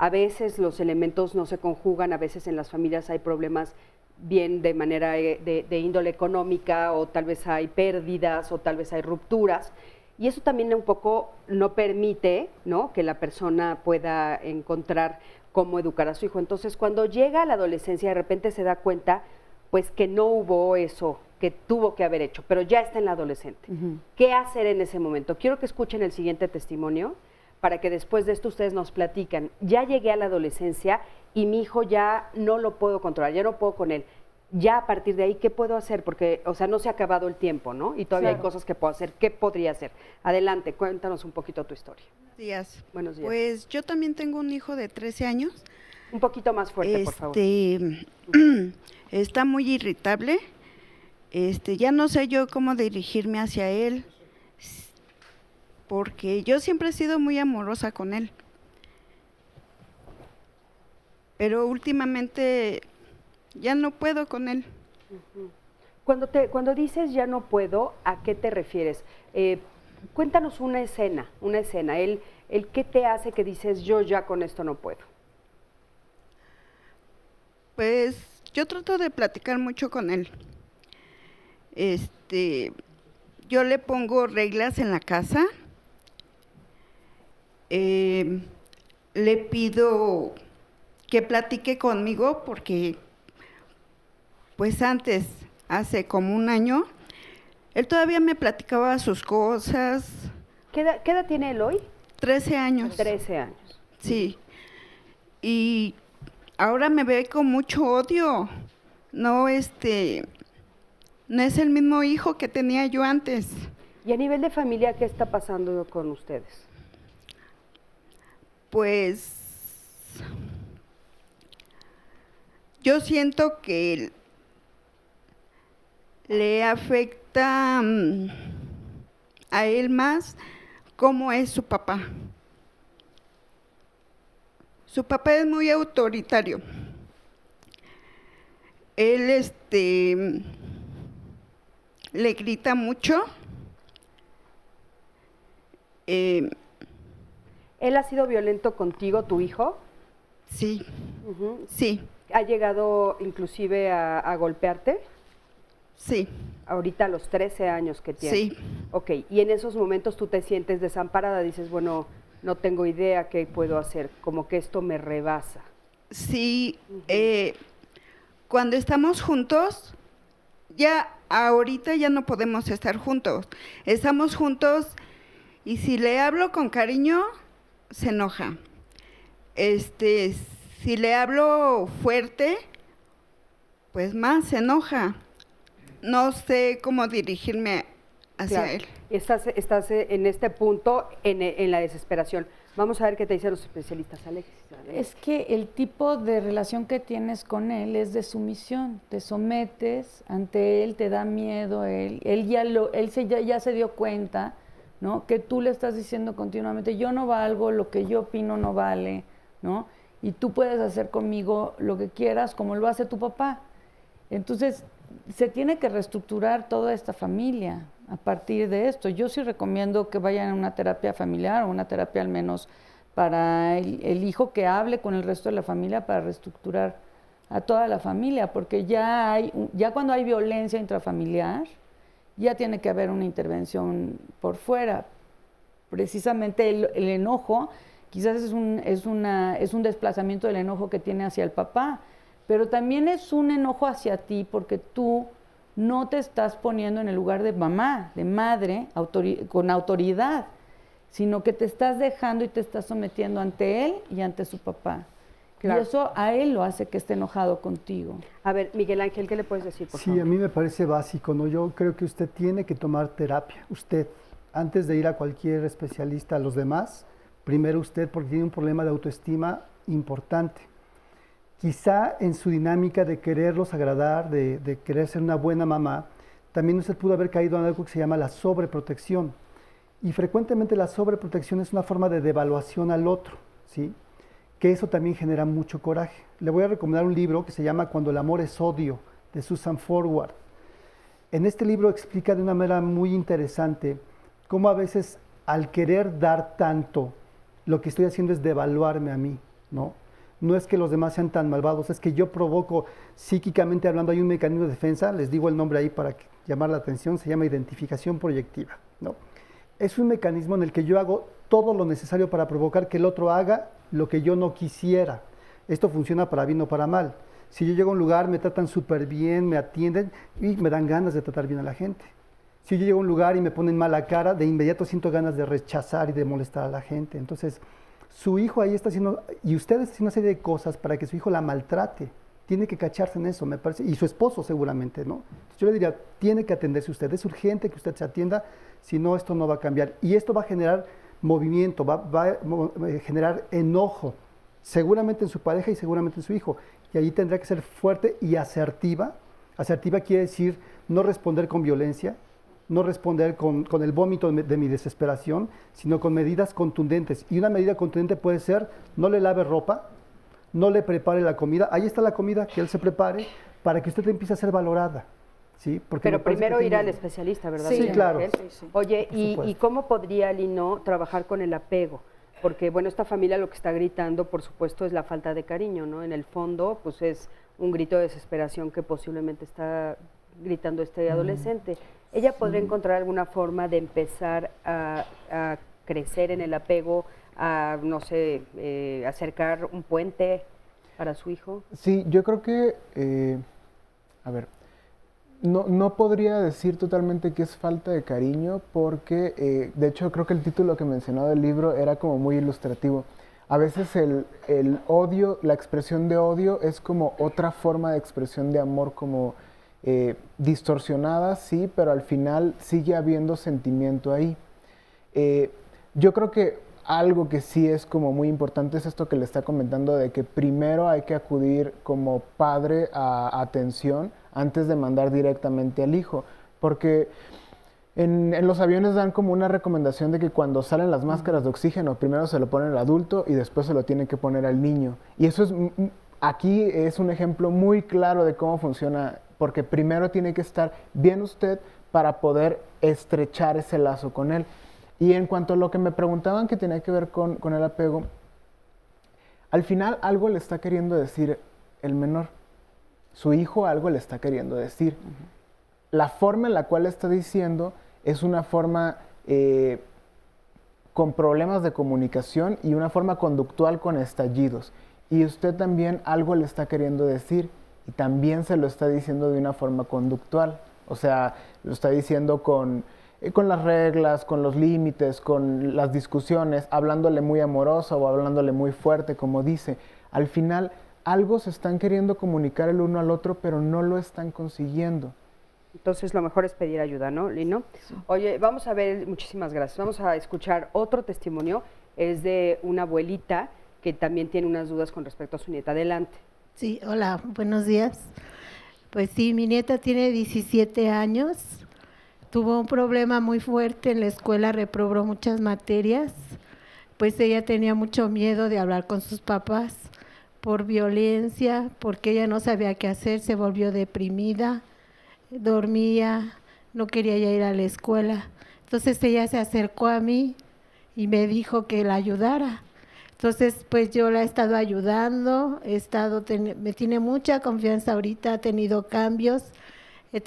A veces los elementos no se conjugan, a veces en las familias hay problemas bien de manera de índole económica, o tal vez hay pérdidas, o tal vez hay rupturas, y eso también un poco no permite, ¿no?, que la persona pueda encontrar cómo educar a su hijo. Entonces, cuando llega a la adolescencia, de repente se da cuenta, pues, que no hubo eso que tuvo que haber hecho, pero ya está en la adolescente. ¿Qué hacer en ese momento? Quiero que escuchen el siguiente testimonio, para que después de esto ustedes nos platican. Ya llegué a la adolescencia y mi hijo ya no lo puedo controlar, ya no puedo con él. Ya a partir de ahí, ¿qué puedo hacer? Porque, o sea, no se ha acabado el tiempo, ¿no? Y todavía hay cosas que puedo hacer. ¿Qué podría hacer? Adelante, cuéntanos un poquito tu historia. Buenos días. Buenos días. Pues yo también tengo un hijo de 13 años. Un poquito más fuerte, por favor. Está muy irritable. Ya no sé yo cómo dirigirme hacia él, porque yo siempre he sido muy amorosa con él. Pero últimamente ya no puedo con él. Cuando dices ya no puedo, ¿a qué te refieres? Cuéntanos una escena. El ¿qué te hace que dices yo ya con esto no puedo? Pues yo trato de platicar mucho con él. Yo le pongo reglas en la casa. Le pido que platique conmigo porque pues antes, hace como un año, él todavía me platicaba sus cosas. ¿Qué edad tiene él hoy? 13 años. 13 años. Sí. Y ahora me ve con mucho odio. No, no es el mismo hijo que tenía yo antes. ¿Y a nivel de familia qué está pasando con ustedes? Pues yo siento que le afecta a él más cómo es su papá. Su papá es muy autoritario. Él le grita mucho. ¿Él ha sido violento contigo, tu hijo? Sí, sí. ¿Ha llegado inclusive a golpearte? Sí. Ahorita a los 13 años que tienes. Sí. Ok, y en esos momentos tú te sientes desamparada, dices, bueno, no tengo idea qué puedo hacer, como que esto me rebasa. Sí, cuando estamos juntos, ya ahorita ya no podemos estar juntos. Estamos juntos y si le hablo con cariño, se enoja. Si le hablo fuerte, pues más se enoja. No sé cómo dirigirme hacia Claro. él. Estás en este punto, en la desesperación. Vamos a ver qué te dicen los especialistas, Alexis. Es que el tipo de relación que tienes con él es de sumisión. Te sometes ante él, te da miedo él. Él ya se dio cuenta, ¿no? Que tú le estás diciendo continuamente, yo no valgo, lo que yo opino no vale, ¿no? Y tú puedes hacer conmigo lo que quieras, como lo hace tu papá. Entonces, se tiene que reestructurar toda esta familia a partir de esto. Yo sí recomiendo que vayan a una terapia familiar o una terapia al menos para el hijo, que hable con el resto de la familia para reestructurar a toda la familia, porque ya cuando hay violencia intrafamiliar, ya tiene que haber una intervención por fuera. Precisamente el enojo, quizás es un desplazamiento del enojo que tiene hacia el papá, pero también es un enojo hacia ti porque tú no te estás poniendo en el lugar de mamá, de madre, con autoridad, sino que te estás dejando y te estás sometiendo ante él y ante su papá. Claro. Y eso a él lo hace que esté enojado contigo. A ver, Miguel Ángel, ¿qué le puedes decir, por favor? Sí, a mí me parece básico, ¿no? Yo creo que usted tiene que tomar terapia, usted, antes de ir a cualquier especialista, a los demás, primero usted, porque tiene un problema de autoestima importante. Quizá en su dinámica de quererlos agradar, de querer ser una buena mamá, también usted pudo haber caído en algo que se llama la sobreprotección. Y frecuentemente la sobreprotección es una forma de devaluación al otro, ¿sí? Que eso también genera mucho coraje. Le voy a recomendar un libro que se llama Cuando el amor es odio, de Susan Forward. En este libro explica de una manera muy interesante cómo a veces al querer dar tanto, lo que estoy haciendo es devaluarme a mí, ¿no? No es que los demás sean tan malvados, es que yo provoco, psíquicamente hablando, hay un mecanismo de defensa, les digo el nombre ahí para llamar la atención, se llama identificación proyectiva, ¿no? Es un mecanismo en el que yo hago todo lo necesario para provocar que el otro haga lo que yo no quisiera. Esto funciona para bien o para mal. Si yo llego a un lugar, me tratan súper bien, me atienden y me dan ganas de tratar bien a la gente. Si yo llego a un lugar y me ponen mala cara, de inmediato siento ganas de rechazar y de molestar a la gente. Entonces, su hijo ahí está haciendo, y ustedes hacen una serie de cosas para que su hijo la maltrate. Tiene que cacharse en eso, me parece, y su esposo seguramente, ¿no? Entonces yo le diría, tiene que atenderse usted, es urgente que usted se atienda, si no esto no va a cambiar. Y esto va a generar movimiento, va a generar enojo, seguramente en su pareja y seguramente en su hijo. Y ahí tendrá que ser fuerte y asertiva. Asertiva quiere decir no responder con violencia, no responder con el vómito de mi desesperación, sino con medidas contundentes. Y una medida contundente puede ser, no le lave ropa, no le prepare la comida. Ahí está la comida, que él se prepare, para que usted empiece a ser valorada. ¿Sí? Porque pero primero ir al especialista, ¿verdad? Sí, claro. Sí. Oye, ¿y cómo podría Lino trabajar con el apego? Porque, bueno, esta familia lo que está gritando, por supuesto, es la falta de cariño, ¿no? En el fondo, pues es un grito de desesperación que posiblemente está gritando este adolescente. ¿Ella podría encontrar alguna forma de empezar a crecer en el apego, a, no sé, acercar un puente para su hijo? Sí, yo creo que, a ver, no podría decir totalmente que es falta de cariño porque, de hecho, creo que el título que mencionaba del libro era como muy ilustrativo. A veces el odio, la expresión de odio es como otra forma de expresión de amor, como distorsionada, sí, pero al final sigue habiendo sentimiento ahí. Yo creo que algo que sí es como muy importante es esto que le está comentando, de que primero hay que acudir como padre a atención antes de mandar directamente al hijo, porque en los aviones dan como una recomendación de que cuando salen las máscaras de oxígeno, primero se lo ponen al adulto y después se lo tienen que poner al niño. Y eso es, aquí es un ejemplo muy claro de cómo funciona, porque primero tiene que estar bien usted para poder estrechar ese lazo con él. Y en cuanto a lo que me preguntaban que tenía que ver con el apego, al final algo le está queriendo decir el menor. Su hijo algo le está queriendo decir. la forma en la cual está diciendo es una forma con problemas de comunicación y una forma conductual con estallidos. Y usted también algo le está queriendo decir y también se lo está diciendo de una forma conductual. O sea, lo está diciendo con las reglas, con los límites, con las discusiones, hablándole muy amorosa o hablándole muy fuerte, como dice. Al final, algo se están queriendo comunicar el uno al otro, pero no lo están consiguiendo. Entonces lo mejor es pedir ayuda, ¿no, Lino? Sí. Oye, vamos a ver, muchísimas gracias. Vamos a escuchar otro testimonio, es de una abuelita que también tiene unas dudas con respecto a su nieta. Adelante. Sí, hola, buenos días. Pues sí, mi nieta tiene 17 años, tuvo un problema muy fuerte en la escuela, reprobó muchas materias, pues ella tenía mucho miedo de hablar con sus papás por violencia, porque ella no sabía qué hacer, se volvió deprimida, dormía, no quería ya ir a la escuela. Entonces ella se acercó a mí y me dijo que la ayudara. Entonces, pues yo la he estado ayudando, me tiene mucha confianza ahorita, ha tenido cambios, he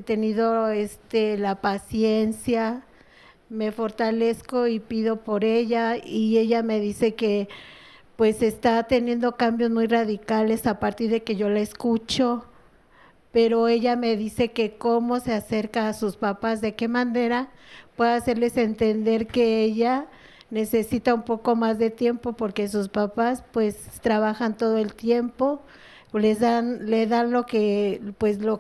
tenido la paciencia, me fortalezco y pido por ella y ella me dice que pues está teniendo cambios muy radicales a partir de que yo la escucho, pero ella me dice que cómo se acerca a sus papás, de qué manera puede hacerles entender que ella necesita un poco más de tiempo porque sus papás pues trabajan todo el tiempo, le dan lo que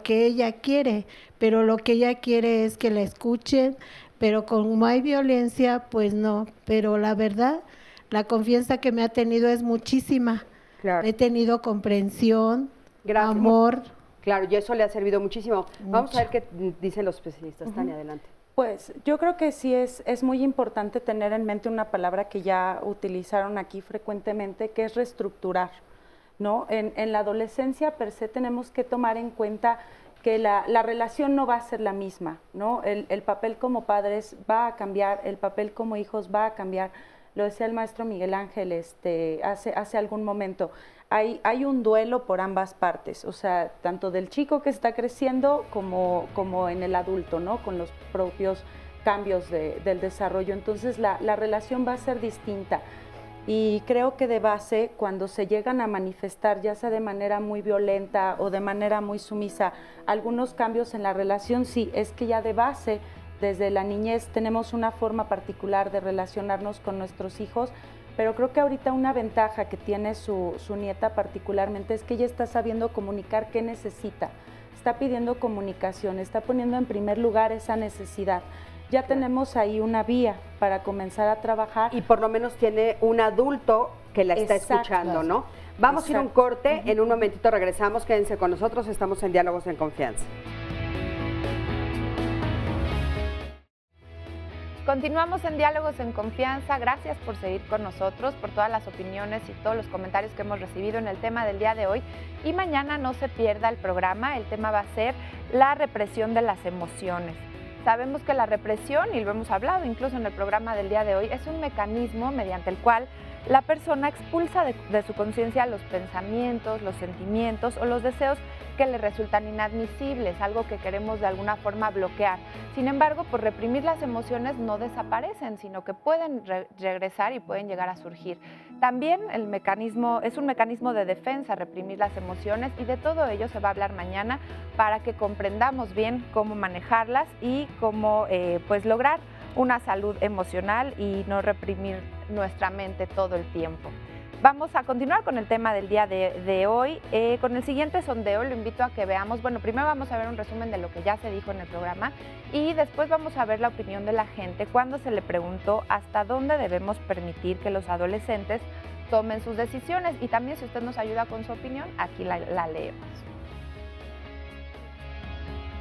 ella quiere, pero lo que ella quiere es que la escuchen, pero como hay violencia, pues no, pero la verdad, la confianza que me ha tenido es muchísima. Claro. He tenido comprensión, gracias, amor. Claro, y eso le ha servido muchísimo. Vamos a ver qué dicen los especialistas. Tania, adelante. Pues yo creo que sí es muy importante tener en mente una palabra que ya utilizaron aquí frecuentemente, que es reestructurar, ¿no? En la adolescencia per se tenemos que tomar en cuenta que la relación no va a ser la misma, ¿no? El papel como padres va a cambiar, el papel como hijos va a cambiar. Lo decía el maestro Miguel Ángel hace algún momento. Hay un duelo por ambas partes, o sea, tanto del chico que está creciendo como en el adulto, ¿no? Con los propios cambios del desarrollo. Entonces la relación va a ser distinta y creo que de base cuando se llegan a manifestar, ya sea de manera muy violenta o de manera muy sumisa, algunos cambios en la relación, sí, es que ya de base desde la niñez tenemos una forma particular de relacionarnos con nuestros hijos, pero creo que ahorita una ventaja que tiene su nieta particularmente es que ella está sabiendo comunicar qué necesita, está pidiendo comunicación, está poniendo en primer lugar esa necesidad. Ya tenemos ahí una vía para comenzar a trabajar. Y por lo menos tiene un adulto que la está escuchando, ¿no? Vamos a ir a un corte, en un momentito regresamos, quédense con nosotros, estamos en Diálogos en Confianza. Continuamos en Diálogos en Confianza. Gracias por seguir con nosotros, por todas las opiniones y todos los comentarios que hemos recibido en el tema del día de hoy. Y mañana no se pierda el programa. El tema va a ser la represión de las emociones. Sabemos que la represión, y lo hemos hablado incluso en el programa del día de hoy, es un mecanismo mediante el cual la persona expulsa de su conciencia los pensamientos, los sentimientos o los deseos que le resultan inadmisibles, algo que queremos de alguna forma bloquear. Sin embargo, por reprimir las emociones no desaparecen, sino que pueden regresar y pueden llegar a surgir. También es un mecanismo de defensa, reprimir las emociones, y de todo ello se va a hablar mañana para que comprendamos bien cómo manejarlas y cómo pues lograr una salud emocional y no reprimir nuestra mente todo el tiempo. Vamos a continuar con el tema del día de hoy. Con el siguiente sondeo lo invito a que veamos, bueno, primero vamos a ver un resumen de lo que ya se dijo en el programa y después vamos a ver la opinión de la gente cuando se le preguntó hasta dónde debemos permitir que los adolescentes tomen sus decisiones. Y también, si usted nos ayuda con su opinión, aquí la leemos.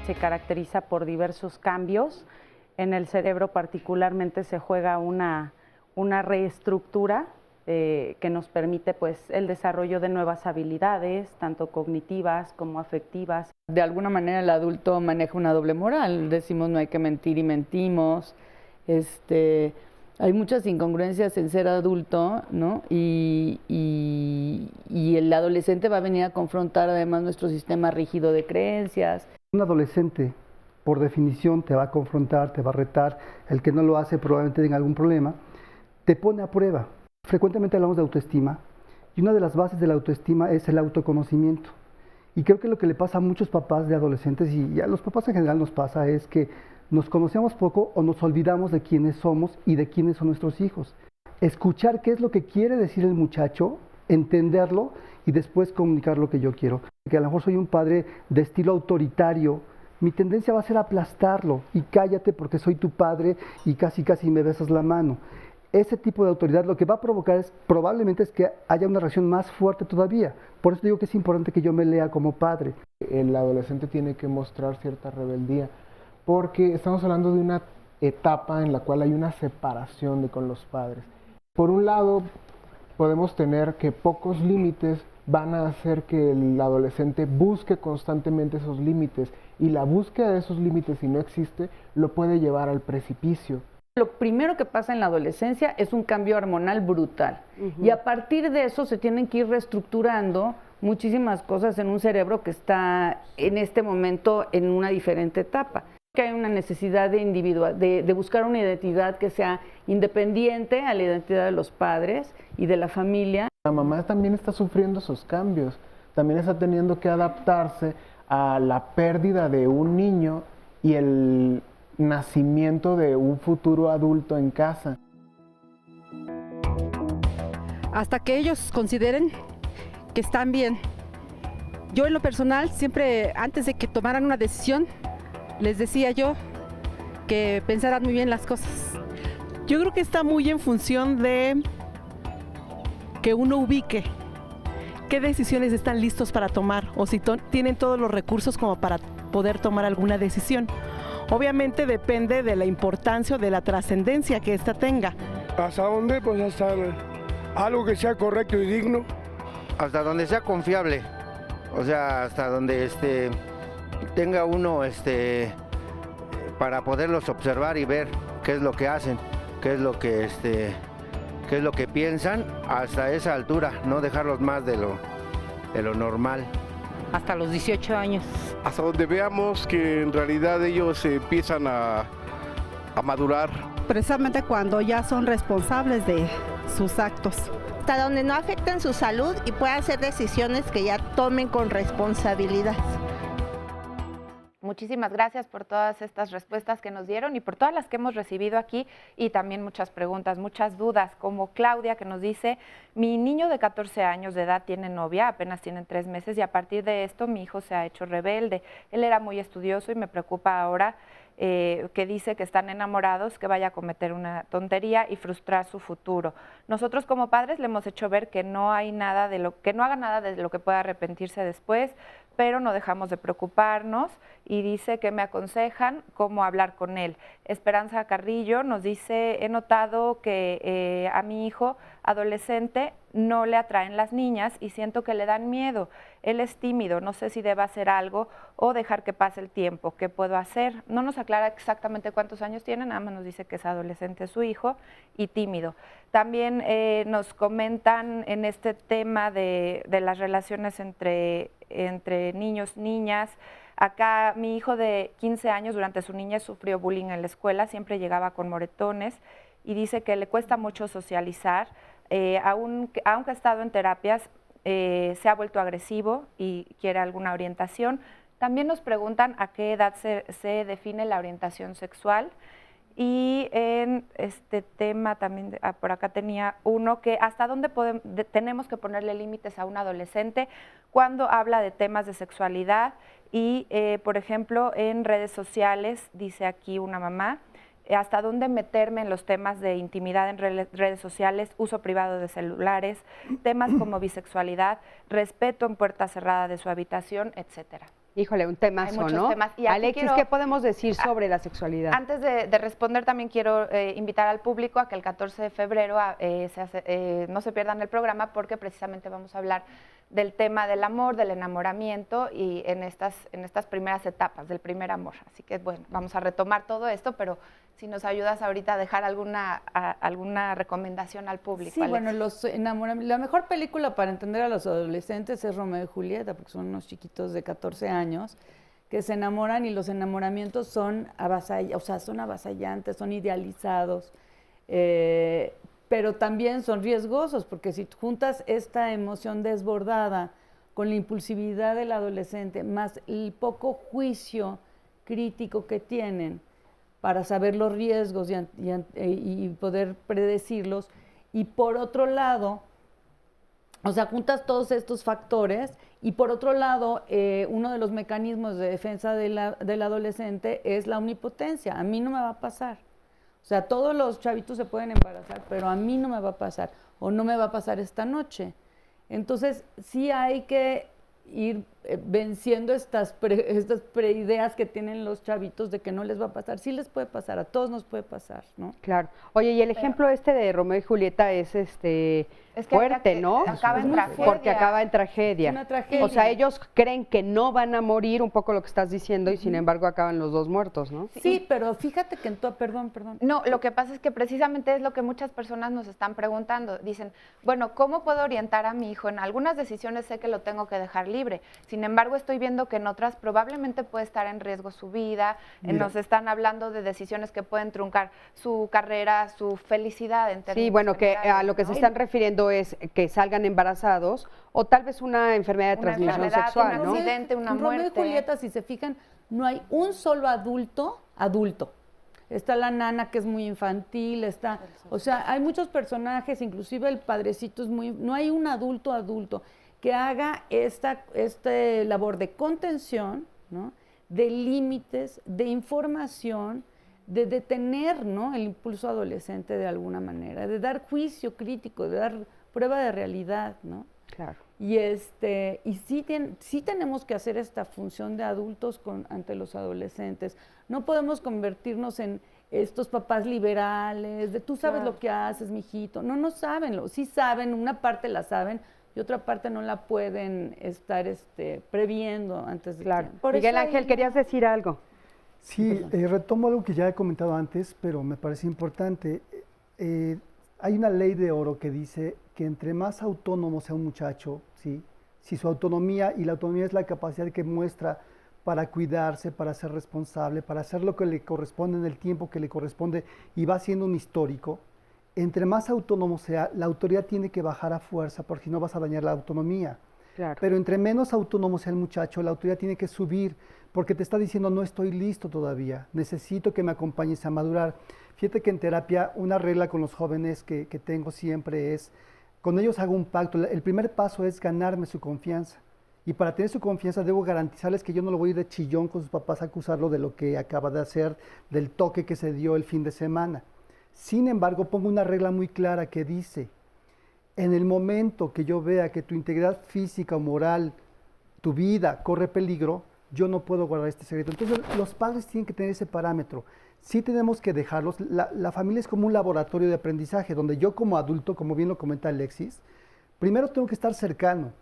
Se caracteriza por diversos cambios. En el cerebro particularmente se juega una reestructura que nos permite pues el desarrollo de nuevas habilidades, tanto cognitivas como afectivas. De alguna manera el adulto maneja una doble moral, decimos no hay que mentir y mentimos, hay muchas incongruencias en ser adulto, ¿no? Y el adolescente va a venir a confrontar además nuestro sistema rígido de creencias. Un adolescente por definición te va a confrontar, te va a retar, el que no lo hace probablemente tenga algún problema, te pone a prueba. Frecuentemente hablamos de autoestima y una de las bases de la autoestima es el autoconocimiento. Y creo que lo que le pasa a muchos papás de adolescentes, y a los papás en general nos pasa, es que nos conocemos poco o nos olvidamos de quiénes somos y de quiénes son nuestros hijos. Escuchar qué es lo que quiere decir el muchacho, entenderlo y después comunicar lo que yo quiero. Que a lo mejor soy un padre de estilo autoritario, mi tendencia va a ser aplastarlo y cállate porque soy tu padre y casi me besas la mano. Ese tipo de autoridad lo que va a provocar probablemente es que haya una reacción más fuerte todavía. Por eso digo que es importante que yo me lea como padre. El adolescente tiene que mostrar cierta rebeldía porque estamos hablando de una etapa en la cual hay una separación con los padres. Por un lado, podemos tener que pocos límites van a hacer que el adolescente busque constantemente esos límites y la búsqueda de esos límites, si no existe, lo puede llevar al precipicio. Lo primero que pasa en la adolescencia es un cambio hormonal brutal y a partir de eso se tienen que ir reestructurando muchísimas cosas en un cerebro que está en este momento en una diferente etapa. Que hay una necesidad de buscar una identidad que sea independiente a la identidad de los padres y de la familia. La mamá también está sufriendo esos cambios, también está teniendo que adaptarse a la pérdida de un niño y el nacimiento de un futuro adulto en casa. Hasta que ellos consideren que están bien. Yo en lo personal siempre antes de que tomaran una decisión les decía yo que pensaran muy bien las cosas. Yo creo que está muy en función de que uno ubique qué decisiones están listos para tomar o si tienen todos los recursos como para poder tomar alguna decisión. Obviamente depende de la importancia o de la trascendencia que ésta tenga. ¿Hasta dónde? Pues hasta algo que sea correcto y digno. Hasta donde sea confiable, o sea, hasta donde tenga uno para poderlos observar y ver qué es lo que hacen, qué es lo que piensan, hasta esa altura, no dejarlos más de lo normal. Hasta los 18 años. Hasta donde veamos que en realidad ellos empiezan a madurar. Precisamente cuando ya son responsables de sus actos. Hasta donde no afecten su salud y puedan hacer decisiones que ya tomen con responsabilidad. Muchísimas gracias por todas estas respuestas que nos dieron y por todas las que hemos recibido aquí y también muchas preguntas, muchas dudas, como Claudia que nos dice, mi niño de 14 años de edad tiene novia, apenas tienen 3 meses y a partir de esto mi hijo se ha hecho rebelde. Él era muy estudioso y me preocupa ahora que dice que están enamorados, que vaya a cometer una tontería y frustrar su futuro. Nosotros como padres le hemos hecho ver que no hay nada que no haga nada de lo que pueda arrepentirse después, pero no dejamos de preocuparnos y dice que me aconsejan cómo hablar con él. Esperanza Carrillo nos dice, he notado que a mi hijo adolescente no le atraen las niñas y siento que le dan miedo. Él es tímido, no sé si deba hacer algo o dejar que pase el tiempo. ¿Qué puedo hacer? No nos aclara exactamente cuántos años tiene, nada más nos dice que es adolescente su hijo y tímido. También nos comentan en este tema de las relaciones entre niños, niñas. Acá mi hijo de 15 años durante su niñez sufrió bullying en la escuela, siempre llegaba con moretones y dice que le cuesta mucho socializar. Aunque ha estado en terapias, se ha vuelto agresivo y quiere alguna orientación. También nos preguntan a qué edad se define la orientación sexual. Y en este tema también, por acá tenía uno, que hasta dónde tenemos que ponerle límites a un adolescente cuando habla de temas de sexualidad y, por ejemplo, en redes sociales, dice aquí una mamá, hasta dónde meterme en los temas de intimidad en redes sociales, uso privado de celulares, temas como bisexualidad, respeto en puerta cerrada de su habitación, etcétera. Híjole, un temazo, Hay muchos ¿no? temas. Y Alexis, ¿qué podemos decir sobre la sexualidad? Antes de responder, también quiero invitar al público a que el 14 de febrero no se pierdan el programa porque precisamente vamos a hablar del tema del amor, del enamoramiento y en estas primeras etapas del primer amor. Así que, bueno, vamos a retomar todo esto, pero si nos ayudas ahorita a dejar alguna recomendación al público. Sí, Alex. bueno, la mejor película para entender a los adolescentes es Romeo y Julieta, porque son unos chiquitos de 14 años que se enamoran y los enamoramientos son son avasallantes, son idealizados, pero también son riesgosos, porque si juntas esta emoción desbordada con la impulsividad del adolescente, más el poco juicio crítico que tienen para saber los riesgos y poder predecirlos, y por otro lado, o sea, juntas todos estos factores, y por otro lado, uno de los mecanismos de defensa del adolescente es la omnipotencia. A mí no me va a pasar. O sea, todos los chavitos se pueden embarazar, pero a mí no me va a pasar, o no me va a pasar esta noche. Entonces, sí hay que ir venciendo estas preideas que tienen los chavitos de que no les va a pasar. Sí les puede pasar, a todos nos puede pasar, ¿no? Claro. Oye, y el ejemplo de Romeo y Julieta es fuerte, ¿no? Acaba en tragedia. Porque acaba en tragedia. Es una tragedia. O sea, ellos creen que no van a morir, un poco lo que estás diciendo, y sin embargo acaban los dos muertos, ¿no? Sí, pero fíjate que perdón. No, lo que pasa es que precisamente es lo que muchas personas nos están preguntando. Dicen, bueno, ¿cómo puedo orientar a mi hijo? En algunas decisiones sé que lo tengo que dejar libre. Sin embargo, estoy viendo que en otras probablemente puede estar en riesgo su vida. Nos están hablando de decisiones que pueden truncar su carrera, su felicidad. Sí, bueno, que a lo que se están refiriendo es que salgan embarazados o tal vez una enfermedad de transmisión sexual, ¿no? Un accidente, una muerte. En Romeo y Julieta, si se fijan, no hay un solo adulto. Está la nana, que es muy infantil, o sea, hay muchos personajes, inclusive el padrecito no hay un adulto que haga esta labor de contención, ¿no? De límites, de información, de detener, ¿no? El impulso adolescente de alguna manera, de dar juicio crítico, de dar prueba de realidad, ¿no? Claro. Y sí tenemos que hacer esta función de adultos ante los adolescentes. No podemos convertirnos en estos papás liberales, de tú sabes lo que haces, mijito. No saben, sí saben, una parte la saben y otra parte no la pueden estar previendo antes de tiempo. Miguel Ángel, ¿querías decir algo? Sí, retomo algo que ya he comentado antes, pero me parece importante. Hay una ley de oro que dice que entre más autónomo sea un muchacho, ¿sí? Si su autonomía, y la autonomía es la capacidad que muestra para cuidarse, para ser responsable, para hacer lo que le corresponde en el tiempo que le corresponde y va siendo un histórico, entre más autónomo sea, la autoridad tiene que bajar a fuerza porque si no vas a dañar la autonomía. Claro. Pero entre menos autónomo sea el muchacho, la autoridad tiene que subir porque te está diciendo no estoy listo todavía, necesito que me acompañes a madurar. Fíjate que en terapia una regla con los jóvenes que tengo siempre es, con ellos hago un pacto, el primer paso es ganarme su confianza. Y para tener su confianza debo garantizarles que yo no lo voy a ir de chillón con sus papás a acusarlo de lo que acaba de hacer, del toque que se dio el fin de semana. Sin embargo, pongo una regla muy clara que dice, en el momento que yo vea que tu integridad física o moral, tu vida corre peligro, yo no puedo guardar este secreto. Entonces, los padres tienen que tener ese parámetro. Sí tenemos que dejarlos. La familia es como un laboratorio de aprendizaje, donde yo como adulto, como bien lo comenta Alexis, primero tengo que estar cercano.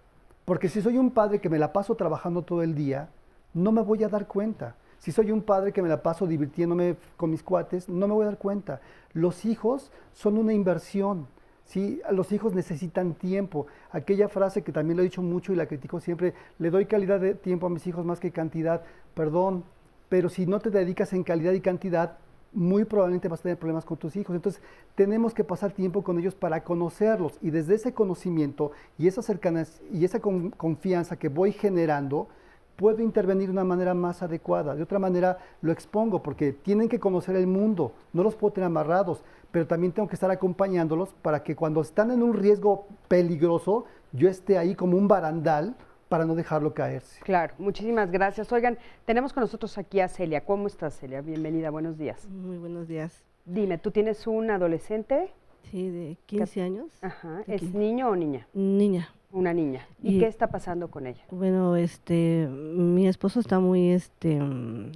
Porque si soy un padre que me la paso trabajando todo el día, no me voy a dar cuenta. Si soy un padre que me la paso divirtiéndome con mis cuates, no me voy a dar cuenta. Los hijos son una inversión, ¿sí? Los hijos necesitan tiempo. Aquella frase que también lo he dicho mucho y la critico siempre, le doy calidad de tiempo a mis hijos más que cantidad. Perdón, pero si no te dedicas en calidad y cantidad, muy probablemente vas a tener problemas con tus hijos. Entonces, tenemos que pasar tiempo con ellos para conocerlos. Y desde ese conocimiento y esa cercanía y esa confianza que voy generando, puedo intervenir de una manera más adecuada. De otra manera, lo expongo porque tienen que conocer el mundo. No los puedo tener amarrados, pero también tengo que estar acompañándolos para que cuando están en un riesgo peligroso, yo esté ahí como un barandal para no dejarlo caerse. Claro, muchísimas gracias. Oigan, tenemos con nosotros aquí a Celia. ¿Cómo estás, Celia? Bienvenida, buenos días. Muy buenos días. Dime, ¿tú tienes un adolescente? Sí, de 15 años. Ajá. ¿Es niño o niña? Niña. Una niña. ¿Y qué está pasando con ella? Bueno, mi esposo está muy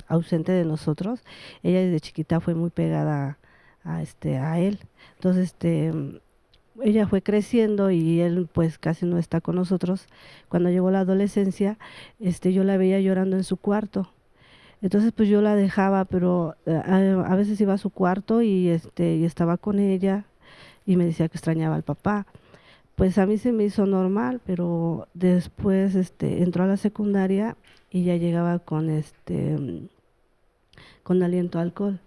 ausente de nosotros. Ella desde chiquita fue muy pegada a él. Entonces, ella fue creciendo y él pues casi no está con nosotros. Cuando llegó la adolescencia, yo la veía llorando en su cuarto. Entonces pues yo la dejaba, pero a veces iba a su cuarto y estaba con ella y me decía que extrañaba al papá. pues a mí se me hizo normal, pero después entró a la secundaria y ya llegaba con aliento a alcohol.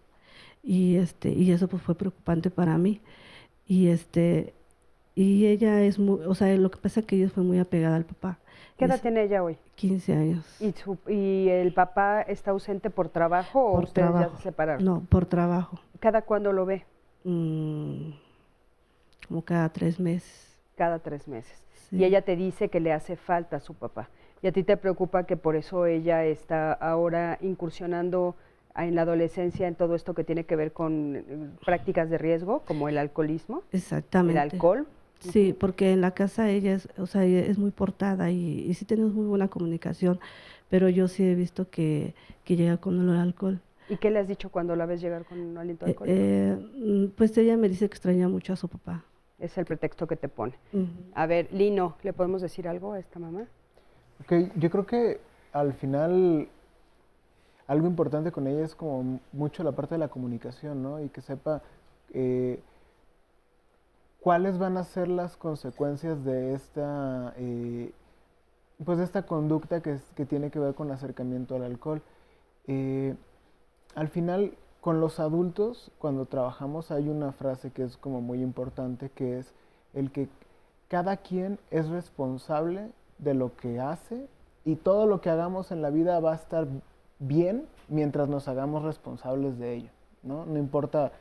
Y eso pues fue preocupante para mí. Y y ella es muy, o sea, lo que pasa es que ella fue muy apegada al papá. ¿Qué edad tiene ella hoy? 15 años. ¿Y el papá está ausente por trabajo o Por ustedes trabajo. ya se separaron? No, por trabajo. ¿Cada cuándo lo ve? Como cada 3 meses. Cada 3 meses. Sí. Y ella te dice que le hace falta a su papá. ¿Y a ti te preocupa que por eso ella está ahora incursionando en la adolescencia en todo esto que tiene que ver con prácticas de riesgo, como el alcoholismo? Exactamente. ¿El alcohol? Sí, porque en la casa ella es muy portada y sí tenemos muy buena comunicación, pero yo sí he visto que llega con el alcohol. ¿Y qué le has dicho cuando la ves llegar con un aliento alcohólico? Pues ella me dice que extraña mucho a su papá. Es el pretexto que te pone. A ver, Lino, ¿le podemos decir algo a esta mamá? Ok, yo creo que al final algo importante con ella es como mucho la parte de la comunicación, ¿no? Y que sepa cuáles van a ser las consecuencias de esta, pues de esta conducta que tiene que ver con acercamiento al alcohol. Al final, con los adultos, cuando trabajamos, hay una frase que es como muy importante, que es el que cada quien es responsable de lo que hace y todo lo que hagamos en la vida va a estar bien mientras nos hagamos responsables de ello, ¿no? No importa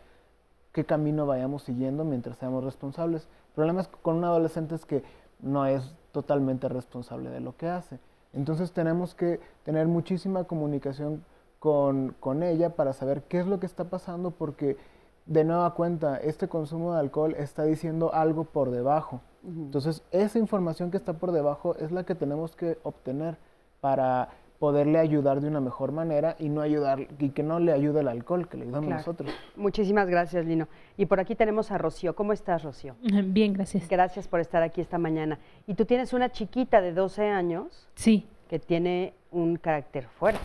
qué camino vayamos siguiendo mientras seamos responsables. El problema con un adolescente es que no es totalmente responsable de lo que hace. Entonces tenemos que tener muchísima comunicación con ella para saber qué es lo que está pasando, porque de nueva cuenta este consumo de alcohol está diciendo algo por debajo. Entonces esa información que está por debajo es la que tenemos que obtener para poderle ayudar de una mejor manera y que no le ayude el alcohol, que le ayudemos nosotros. Muchísimas gracias, Lino. Y por aquí tenemos a Rocío. ¿Cómo estás, Rocío? Bien, gracias. Gracias por estar aquí esta mañana. Y tú tienes una chiquita de 12 años. Sí. Que tiene un carácter fuerte.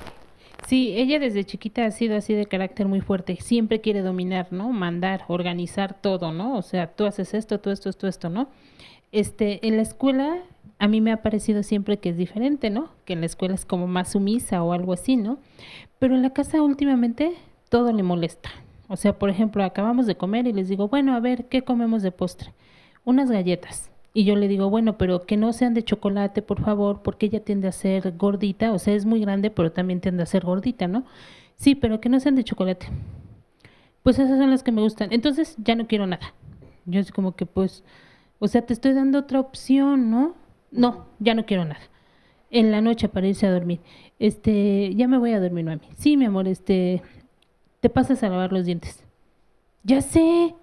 Sí, ella desde chiquita ha sido así de carácter muy fuerte. Siempre quiere dominar, ¿no? Mandar, organizar todo, ¿no? O sea, tú haces esto, tú esto, ¿no? En la escuela a mí me ha parecido siempre que es diferente, ¿no? Que en la escuela es como más sumisa o algo así, ¿no? Pero en la casa últimamente todo le molesta. O sea, por ejemplo, acabamos de comer y les digo, bueno, a ver, ¿qué comemos de postre? Unas galletas. Y yo le digo, bueno, pero que no sean de chocolate, por favor, porque ella tiende a ser gordita. O sea, es muy grande, pero también tiende a ser gordita, ¿no? Sí, pero que no sean de chocolate. Pues esas son las que me gustan. Entonces, ya no quiero nada. Yo es como que, pues, o sea, te estoy dando otra opción, ¿no? No, ya no quiero nada. En la noche para irse a dormir. Ya me voy a dormir, mami. Sí, mi amor, te pasas a lavar los dientes. Ya sé.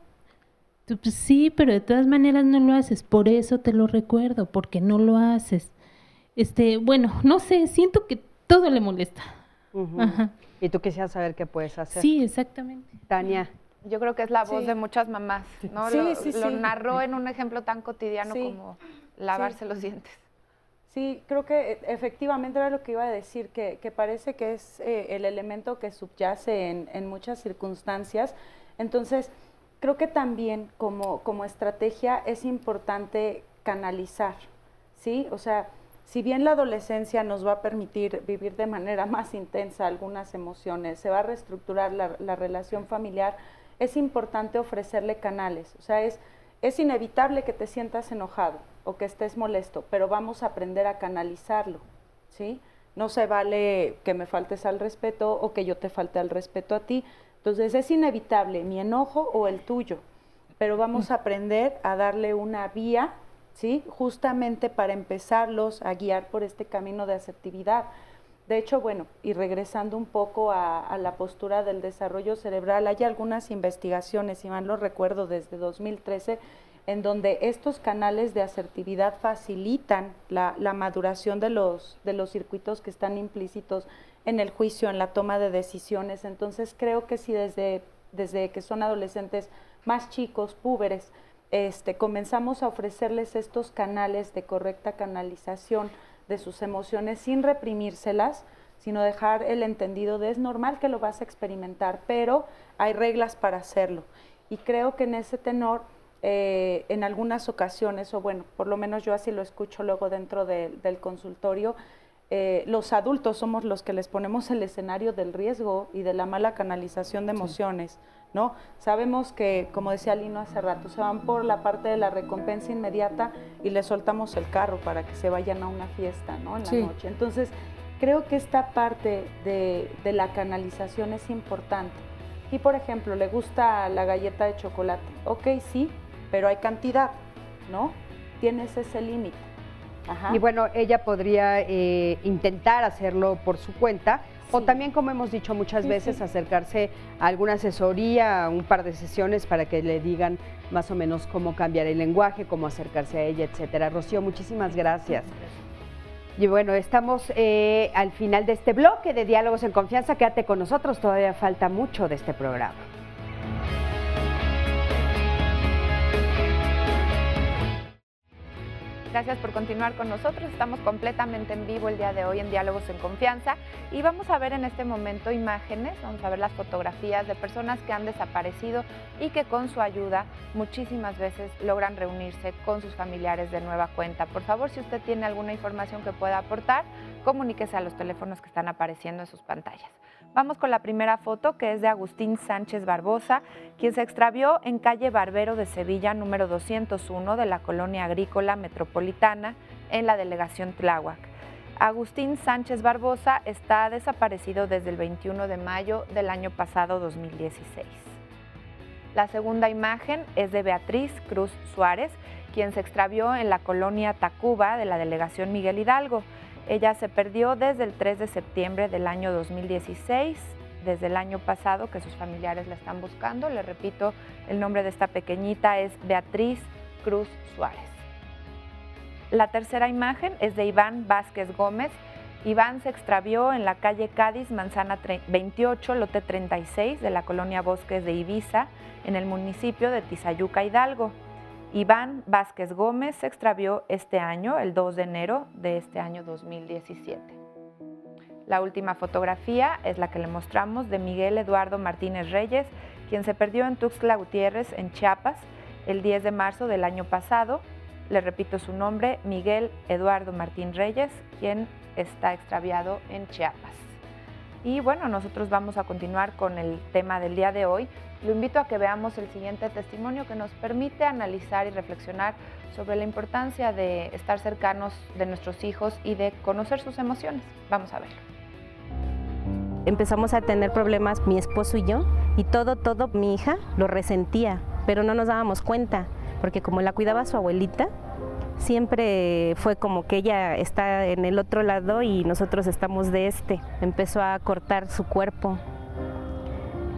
Pues sí, pero de todas maneras no lo haces. Por eso te lo recuerdo, porque no lo haces. Bueno, no sé, siento que todo le molesta. Ajá. Y tú quisieras saber qué puedes hacer. Sí, exactamente. Tania. Yo creo que es la voz de muchas mamás, ¿no? Lo narró en un ejemplo tan cotidiano como lavarse los dientes. Sí, creo que efectivamente era lo que iba a decir, que parece que es el elemento que subyace en muchas circunstancias. Entonces, creo que también como estrategia es importante canalizar, ¿sí? O sea, si bien la adolescencia nos va a permitir vivir de manera más intensa algunas emociones, se va a reestructurar la relación familiar, es importante ofrecerle canales. O sea, es inevitable que te sientas enojado o que estés molesto, pero vamos a aprender a canalizarlo, ¿sí? No se vale que me faltes al respeto o que yo te falte al respeto a ti. Entonces es inevitable mi enojo o el tuyo, pero vamos a aprender a darle una vía, ¿sí? Justamente para empezarlos a guiar por este camino de asertividad. De hecho, bueno, y regresando un poco a la postura del desarrollo cerebral, hay algunas investigaciones, si mal no recuerdo, desde 2013, en donde estos canales de asertividad facilitan la maduración de los circuitos que están implícitos en el juicio, en la toma de decisiones. Entonces creo que si desde que son adolescentes más chicos, púberes, comenzamos a ofrecerles estos canales de correcta canalización de sus emociones sin reprimírselas, sino dejar el entendido de es normal que lo vas a experimentar, pero hay reglas para hacerlo. Y creo que en ese tenor en algunas ocasiones, o bueno, por lo menos yo así lo escucho luego dentro del consultorio, los adultos somos los que les ponemos el escenario del riesgo y de la mala canalización de emociones, ¿no? Sabemos que, como decía Lino hace rato, se van por la parte de la recompensa inmediata y les soltamos el carro para que se vayan a una fiesta, ¿no? En la noche. Entonces, creo que esta parte de la canalización es importante. Y, por ejemplo, ¿le gusta la galleta de chocolate? Ok, sí, pero hay cantidad, ¿no? Tienes ese límite. Y bueno, ella podría intentar hacerlo por su cuenta, o también, como hemos dicho muchas veces, acercarse a alguna asesoría, a un par de sesiones para que le digan más o menos cómo cambiar el lenguaje, cómo acercarse a ella, etcétera. Rocío, muchísimas gracias. Y bueno, estamos al final de este bloque de Diálogos en Confianza. Quédate con nosotros, todavía falta mucho de este programa. Gracias por continuar con nosotros. Estamos completamente en vivo el día de hoy en Diálogos en Confianza y vamos a ver en este momento imágenes, vamos a ver las fotografías de personas que han desaparecido y que con su ayuda muchísimas veces logran reunirse con sus familiares de nueva cuenta. Por favor, si usted tiene alguna información que pueda aportar, comuníquese a los teléfonos que están apareciendo en sus pantallas. Vamos con la primera foto, que es de Agustín Sánchez Barbosa, quien se extravió en calle Barbero de Sevilla, número 201 de la Colonia Agrícola Metropolitana, en la delegación Tláhuac. Agustín Sánchez Barbosa está desaparecido desde el 21 de mayo del año pasado, 2016. La segunda imagen es de Beatriz Cruz Suárez, quien se extravió en la Colonia Tacuba de la delegación Miguel Hidalgo. Ella se perdió desde el 3 de septiembre del año 2016, desde el año pasado que sus familiares la están buscando. Le repito, el nombre de esta pequeñita es Beatriz Cruz Suárez. La tercera imagen es de Iván Vázquez Gómez. Iván se extravió en la calle Cádiz, manzana 28, lote 36 de la colonia Bosques de Ibiza, en el municipio de Tizayuca, Hidalgo. Iván Vázquez Gómez se extravió este año, el 2 de enero de este año 2017. La última fotografía es la que le mostramos de Miguel Eduardo Martínez Reyes, quien se perdió en Tuxtla Gutiérrez, en Chiapas, el 10 de marzo del año pasado. Le repito su nombre, Miguel Eduardo Martín Reyes, quien está extraviado en Chiapas. Y bueno, nosotros vamos a continuar con el tema del día de hoy. Lo invito a que veamos el siguiente testimonio que nos permite analizar y reflexionar sobre la importancia de estar cercanos de nuestros hijos y de conocer sus emociones. Vamos a verlo. Empezamos a tener problemas mi esposo y yo, y todo mi hija lo resentía, pero no nos dábamos cuenta, porque como la cuidaba su abuelita, siempre fue como que ella está en el otro lado y nosotros estamos de este. Empezó a cortar su cuerpo.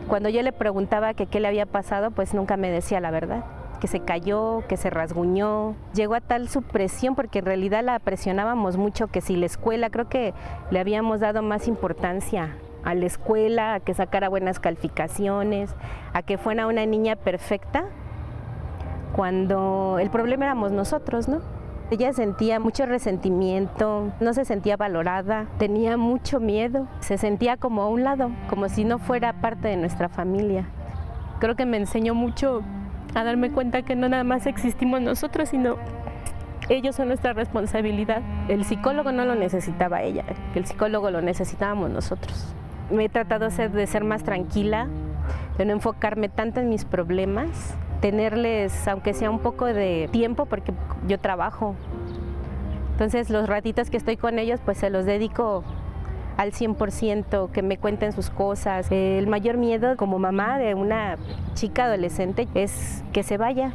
Cuando yo le preguntaba que qué le había pasado, pues nunca me decía la verdad, que se cayó, que se rasguñó. Llegó a tal su presión, porque en realidad la presionábamos mucho, que si la escuela, creo que le habíamos dado más importancia a la escuela, a que sacara buenas calificaciones, a que fuera una niña perfecta, cuando el problema éramos nosotros, ¿no? Ella sentía mucho resentimiento, no se sentía valorada, tenía mucho miedo, se sentía como a un lado, como si no fuera parte de nuestra familia. Creo que me enseñó mucho a darme cuenta que no nada más existimos nosotros, sino ellos son nuestra responsabilidad. El psicólogo no lo necesitaba ella, el psicólogo lo necesitábamos nosotros. Me he tratado de ser más tranquila, de no enfocarme tanto en mis problemas, tenerles, aunque sea un poco de tiempo, porque yo trabajo. Entonces, los ratitos que estoy con ellos, pues se los dedico al 100%, que me cuenten sus cosas. El mayor miedo como mamá de una chica adolescente es que se vaya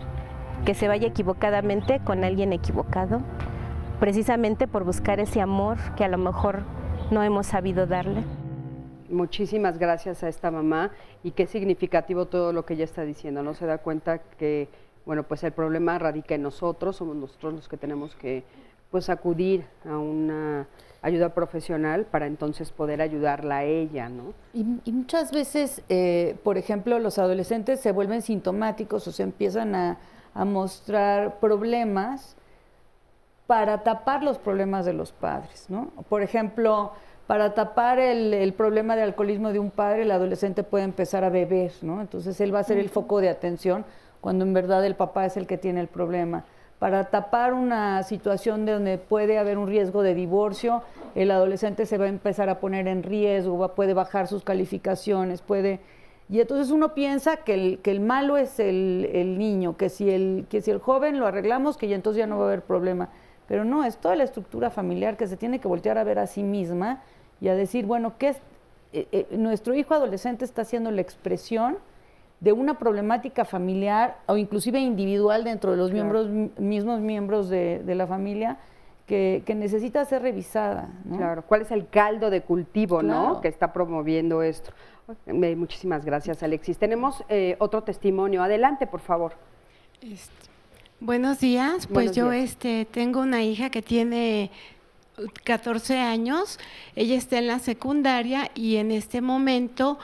equivocadamente con alguien equivocado, precisamente por buscar ese amor que a lo mejor no hemos sabido darle. Muchísimas gracias a esta mamá, y qué significativo todo lo que ella está diciendo, ¿no? Se da cuenta que, bueno, pues el problema radica en nosotros, somos nosotros los que tenemos que, pues, acudir a una ayuda profesional para entonces poder ayudarla a ella, ¿no? Y muchas veces, por ejemplo, los adolescentes se vuelven sintomáticos o se empiezan a mostrar problemas para tapar los problemas de los padres, ¿no? Por ejemplo, para tapar el problema de alcoholismo de un padre, el adolescente puede empezar a beber, ¿no? Entonces él va a ser el foco de atención cuando en verdad el papá es el que tiene el problema. Para tapar una situación donde puede haber un riesgo de divorcio, el adolescente se va a empezar a poner en riesgo, puede bajar sus calificaciones, y entonces uno piensa que el malo es el niño, que si el joven lo arreglamos, que ya entonces ya no va a haber problema. Pero no, es toda la estructura familiar que se tiene que voltear a ver a sí misma y a decir, bueno, nuestro hijo adolescente está haciendo la expresión de una problemática familiar o inclusive individual dentro de los mismos miembros de la familia que necesita ser revisada, ¿no? Claro, ¿cuál es el caldo de cultivo, Claro. ¿no?, que está promoviendo esto? Muchísimas gracias, Alexis. Tenemos otro testimonio. Adelante, por favor. Buenos días, pues Buenos yo días. tengo una hija que tiene 14 años, ella está en la secundaria y en este momento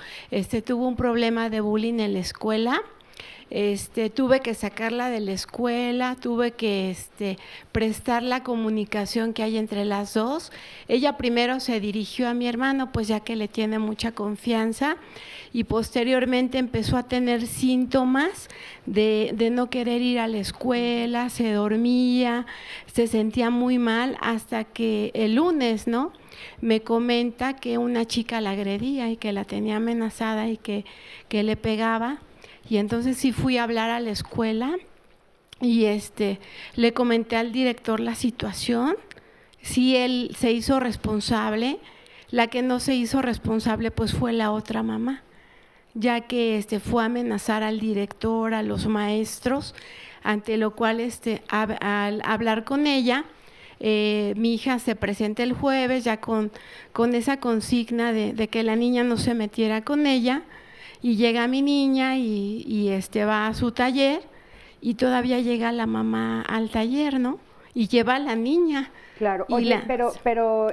tuvo un problema de bullying en la escuela. Tuve que sacarla de la escuela, tuve que prestar la comunicación que hay entre las dos. Ella primero se dirigió a mi hermano, pues ya que le tiene mucha confianza, y posteriormente empezó a tener síntomas de no querer ir a la escuela, se dormía, se sentía muy mal, hasta que el lunes, ¿no?, me comenta que una chica la agredía y que la tenía amenazada y que le pegaba. Y entonces sí fui a hablar a la escuela y le comenté al director la situación. Sí, él se hizo responsable. La que no se hizo responsable pues fue la otra mamá, ya que fue a amenazar al director, a los maestros, ante lo cual al hablar con ella, mi hija se presenta el jueves ya con esa consigna de que la niña no se metiera con ella. Y llega mi niña y va a su taller y todavía llega la mamá al taller, ¿no? Y lleva a la niña. Claro, oye, pero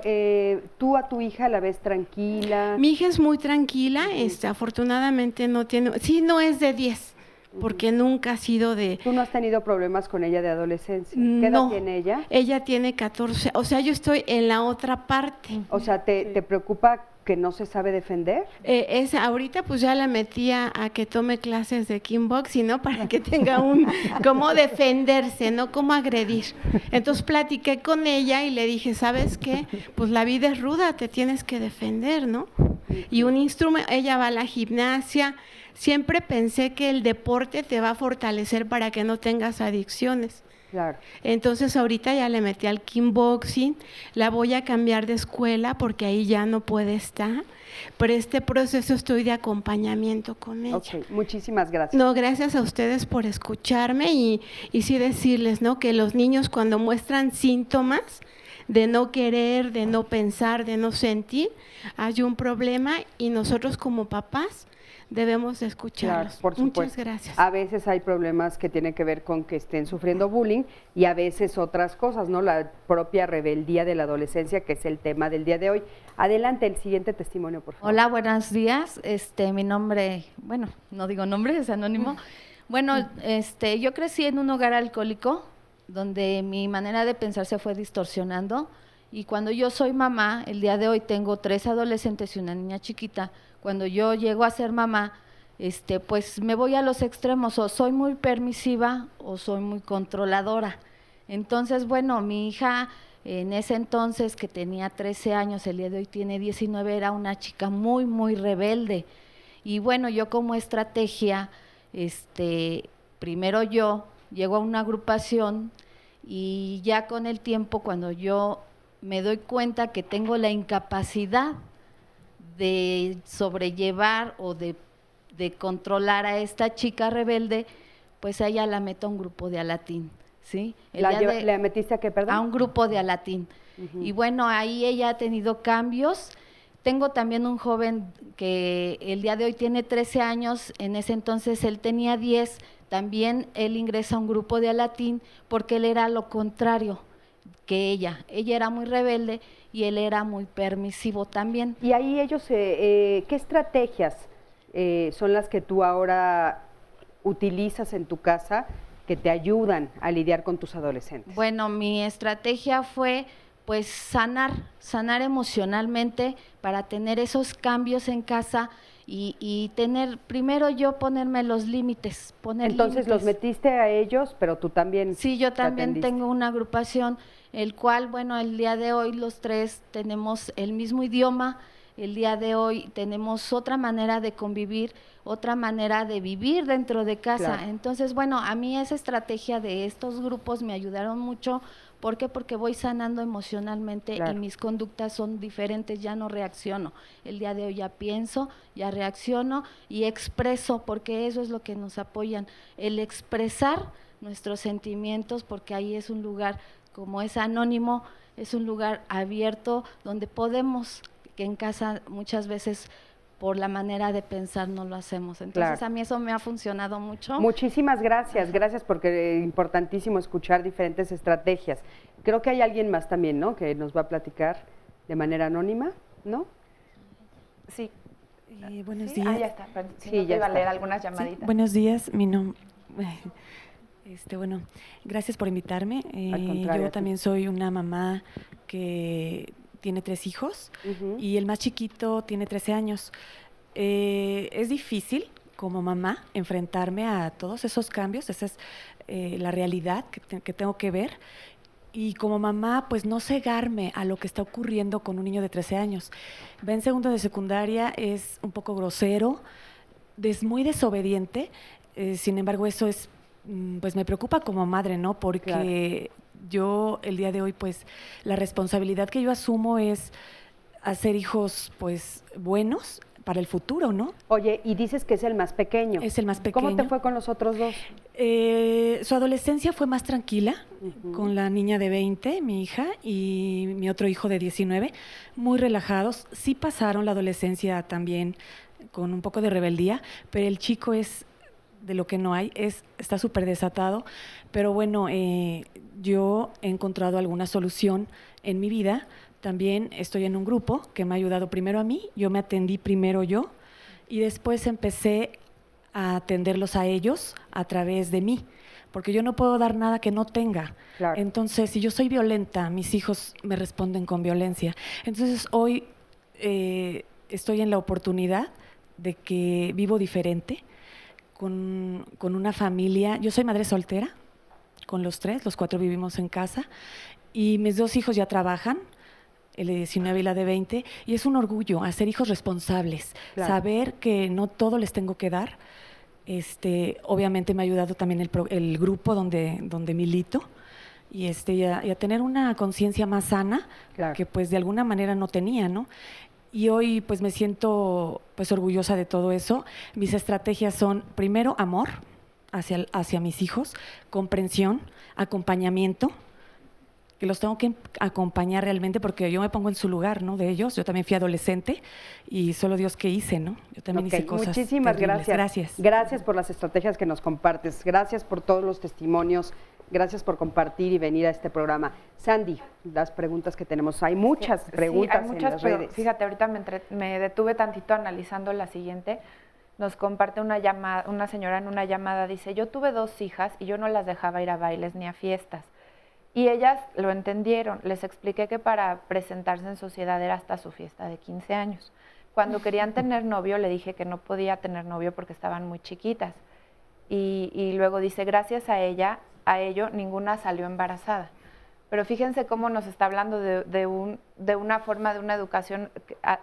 tú a tu hija la ves tranquila. Mi hija es muy tranquila, afortunadamente no tiene, sí, no es de 10, porque nunca ha sido de... ¿Tú no has tenido problemas con ella de adolescencia? ¿Qué edad tiene ella? Ella tiene 14, o sea, yo estoy en la otra parte. O sea, ¿te preocupa que no se sabe defender? Ahorita pues ya la metí a que tome clases de kickboxing, ¿no? Para que tenga cómo defenderse, ¿no? Cómo agredir. Entonces platiqué con ella y le dije, ¿sabes qué? Pues la vida es ruda, te tienes que defender, ¿no? Y un instrumento, ella va a la gimnasia. Siempre pensé que el deporte te va a fortalecer para que no tengas adicciones. Claro. Entonces ahorita ya le metí al kickboxing, la voy a cambiar de escuela porque ahí ya no puede estar, pero este proceso estoy de acompañamiento con ella. Ok, muchísimas gracias. No, gracias a ustedes por escucharme y sí decirles, ¿no?, que los niños cuando muestran síntomas de no querer, de no pensar, de no sentir, hay un problema y nosotros como papás debemos de escucharlos. Claro, por supuesto. Muchas gracias. A veces hay problemas que tienen que ver con que estén sufriendo bullying y a veces otras cosas, ¿no? La propia rebeldía de la adolescencia, que es el tema del día de hoy. Adelante, el siguiente testimonio, por favor. Hola, buenos días. Mi nombre, bueno, no digo nombre, es anónimo. Bueno, yo crecí en un hogar alcohólico donde mi manera de pensar se fue distorsionando y cuando yo soy mamá, el día de hoy tengo 3 adolescentes y una niña chiquita. Cuando yo llego a ser mamá, pues me voy a los extremos, o soy muy permisiva o soy muy controladora. Entonces, bueno, mi hija en ese entonces, que tenía 13 años, el día de hoy tiene 19, era una chica muy, muy rebelde. Y bueno, yo como estrategia, primero yo llego a una agrupación y ya con el tiempo, cuando yo me doy cuenta que tengo la incapacidad de sobrellevar o de controlar a esta chica rebelde, pues a ella la meto a un grupo de Alatín, ¿sí? ¿La metiste a qué, perdón? A un grupo de Alatín. Y bueno, ahí ella ha tenido cambios. Tengo también un joven que el día de hoy tiene 13 años, en ese entonces él tenía 10, también él ingresa a un grupo de Alatín porque él era lo contrario que ella era muy rebelde y él era muy permisivo también. Y ahí ellos, ¿qué estrategias son las que tú ahora utilizas en tu casa que te ayudan a lidiar con tus adolescentes? Bueno, mi estrategia fue pues sanar emocionalmente para tener esos cambios en casa y tener, primero yo ponerme los límites, poner Entonces los límites. metiste a ellos, pero tú también. Sí, yo te también atendiste. tengo una agrupación, el cual, bueno, el día de hoy los tres tenemos el mismo idioma, el día de hoy tenemos otra manera de convivir, otra manera de vivir dentro de casa. Claro. Entonces, bueno, a mí esa estrategia de estos grupos me ayudaron mucho. ¿Por qué? Porque voy sanando emocionalmente Claro. y mis conductas son diferentes, ya no reacciono. El día de hoy ya pienso, ya reacciono y expreso, porque eso es lo que nos apoyan, el expresar nuestros sentimientos, porque ahí es un lugar, como es anónimo, es un lugar abierto donde podemos, que en casa muchas veces por la manera de pensar no lo hacemos. Entonces Claro. a mí eso me ha funcionado mucho. Muchísimas gracias, gracias porque es importantísimo escuchar diferentes estrategias. Creo que hay alguien más también, ¿no? Que nos va a platicar de manera anónima, ¿no? Sí. Buenos ¿Sí? días. Ah, ya está. Perdón, si Sí, no te ya iba a está. leer algunas Sí, llamaditas. buenos días, mi nombre. Bueno, gracias por invitarme. Al contrario, Yo a ti. también soy una mamá que tiene 3 hijos y el más chiquito tiene 13 años. Es difícil como mamá enfrentarme a todos esos cambios, esa es la realidad que tengo que ver. Y como mamá, pues no cegarme a lo que está ocurriendo con un niño de 13 años. Va en segundo de secundaria, es un poco grosero, es muy desobediente, sin embargo eso es, pues me preocupa como madre, ¿no? Porque yo el día de hoy, pues la responsabilidad que yo asumo es hacer hijos, pues buenos para el futuro, ¿no? Oye, y dices que es el más pequeño. Es el más pequeño. ¿Cómo te fue con los otros dos? Su adolescencia fue más tranquila, con la niña de 20, mi hija, y mi otro hijo de 19, muy relajados. Sí pasaron la adolescencia también con un poco de rebeldía, pero el chico es de lo que no hay, está súper desatado. Pero bueno, yo he encontrado alguna solución en mi vida. También estoy en un grupo que me ha ayudado primero a mí, yo me atendí primero yo, y después empecé a atenderlos a ellos a través de mí, porque yo no puedo dar nada que no tenga. Claro. Entonces, si yo soy violenta, mis hijos me responden con violencia. Entonces, hoy estoy en la oportunidad de que vivo diferente, con una familia. Yo soy madre soltera, con los 4 vivimos en casa, y mis 2 hijos ya trabajan, el de 19 y la de 20, y es un orgullo hacer hijos responsables, Claro. saber que no todo les tengo que dar. Obviamente me ha ayudado también el grupo donde milito, y a tener una conciencia más sana, Claro. que pues de alguna manera no tenía, ¿no? Y hoy pues me siento pues orgullosa de todo eso. Mis estrategias son, primero, amor hacia mis hijos, comprensión, acompañamiento, que los tengo que acompañar realmente porque yo me pongo en su lugar, ¿no? De ellos. Yo también fui adolescente y solo Dios qué hice, ¿no? Yo también Ok, hice cosas muchísimas terribles. gracias. Gracias. Gracias por las estrategias que nos compartes. Gracias por todos los testimonios. Gracias por compartir y venir a este programa. Sandy, las preguntas que tenemos. Hay muchas preguntas hay muchas, en las pero redes. fíjate, ahorita me detuve tantito analizando la siguiente. Nos comparte una señora en una llamada, dice, yo tuve 2 hijas y yo no las dejaba ir a bailes ni a fiestas. Y ellas lo entendieron. Les expliqué que para presentarse en sociedad era hasta su fiesta de 15 años. Cuando querían tener novio, le dije que no podía tener novio porque estaban muy chiquitas. Y luego dice, gracias a ello, ninguna salió embarazada. Pero fíjense cómo nos está hablando de una forma, de una educación,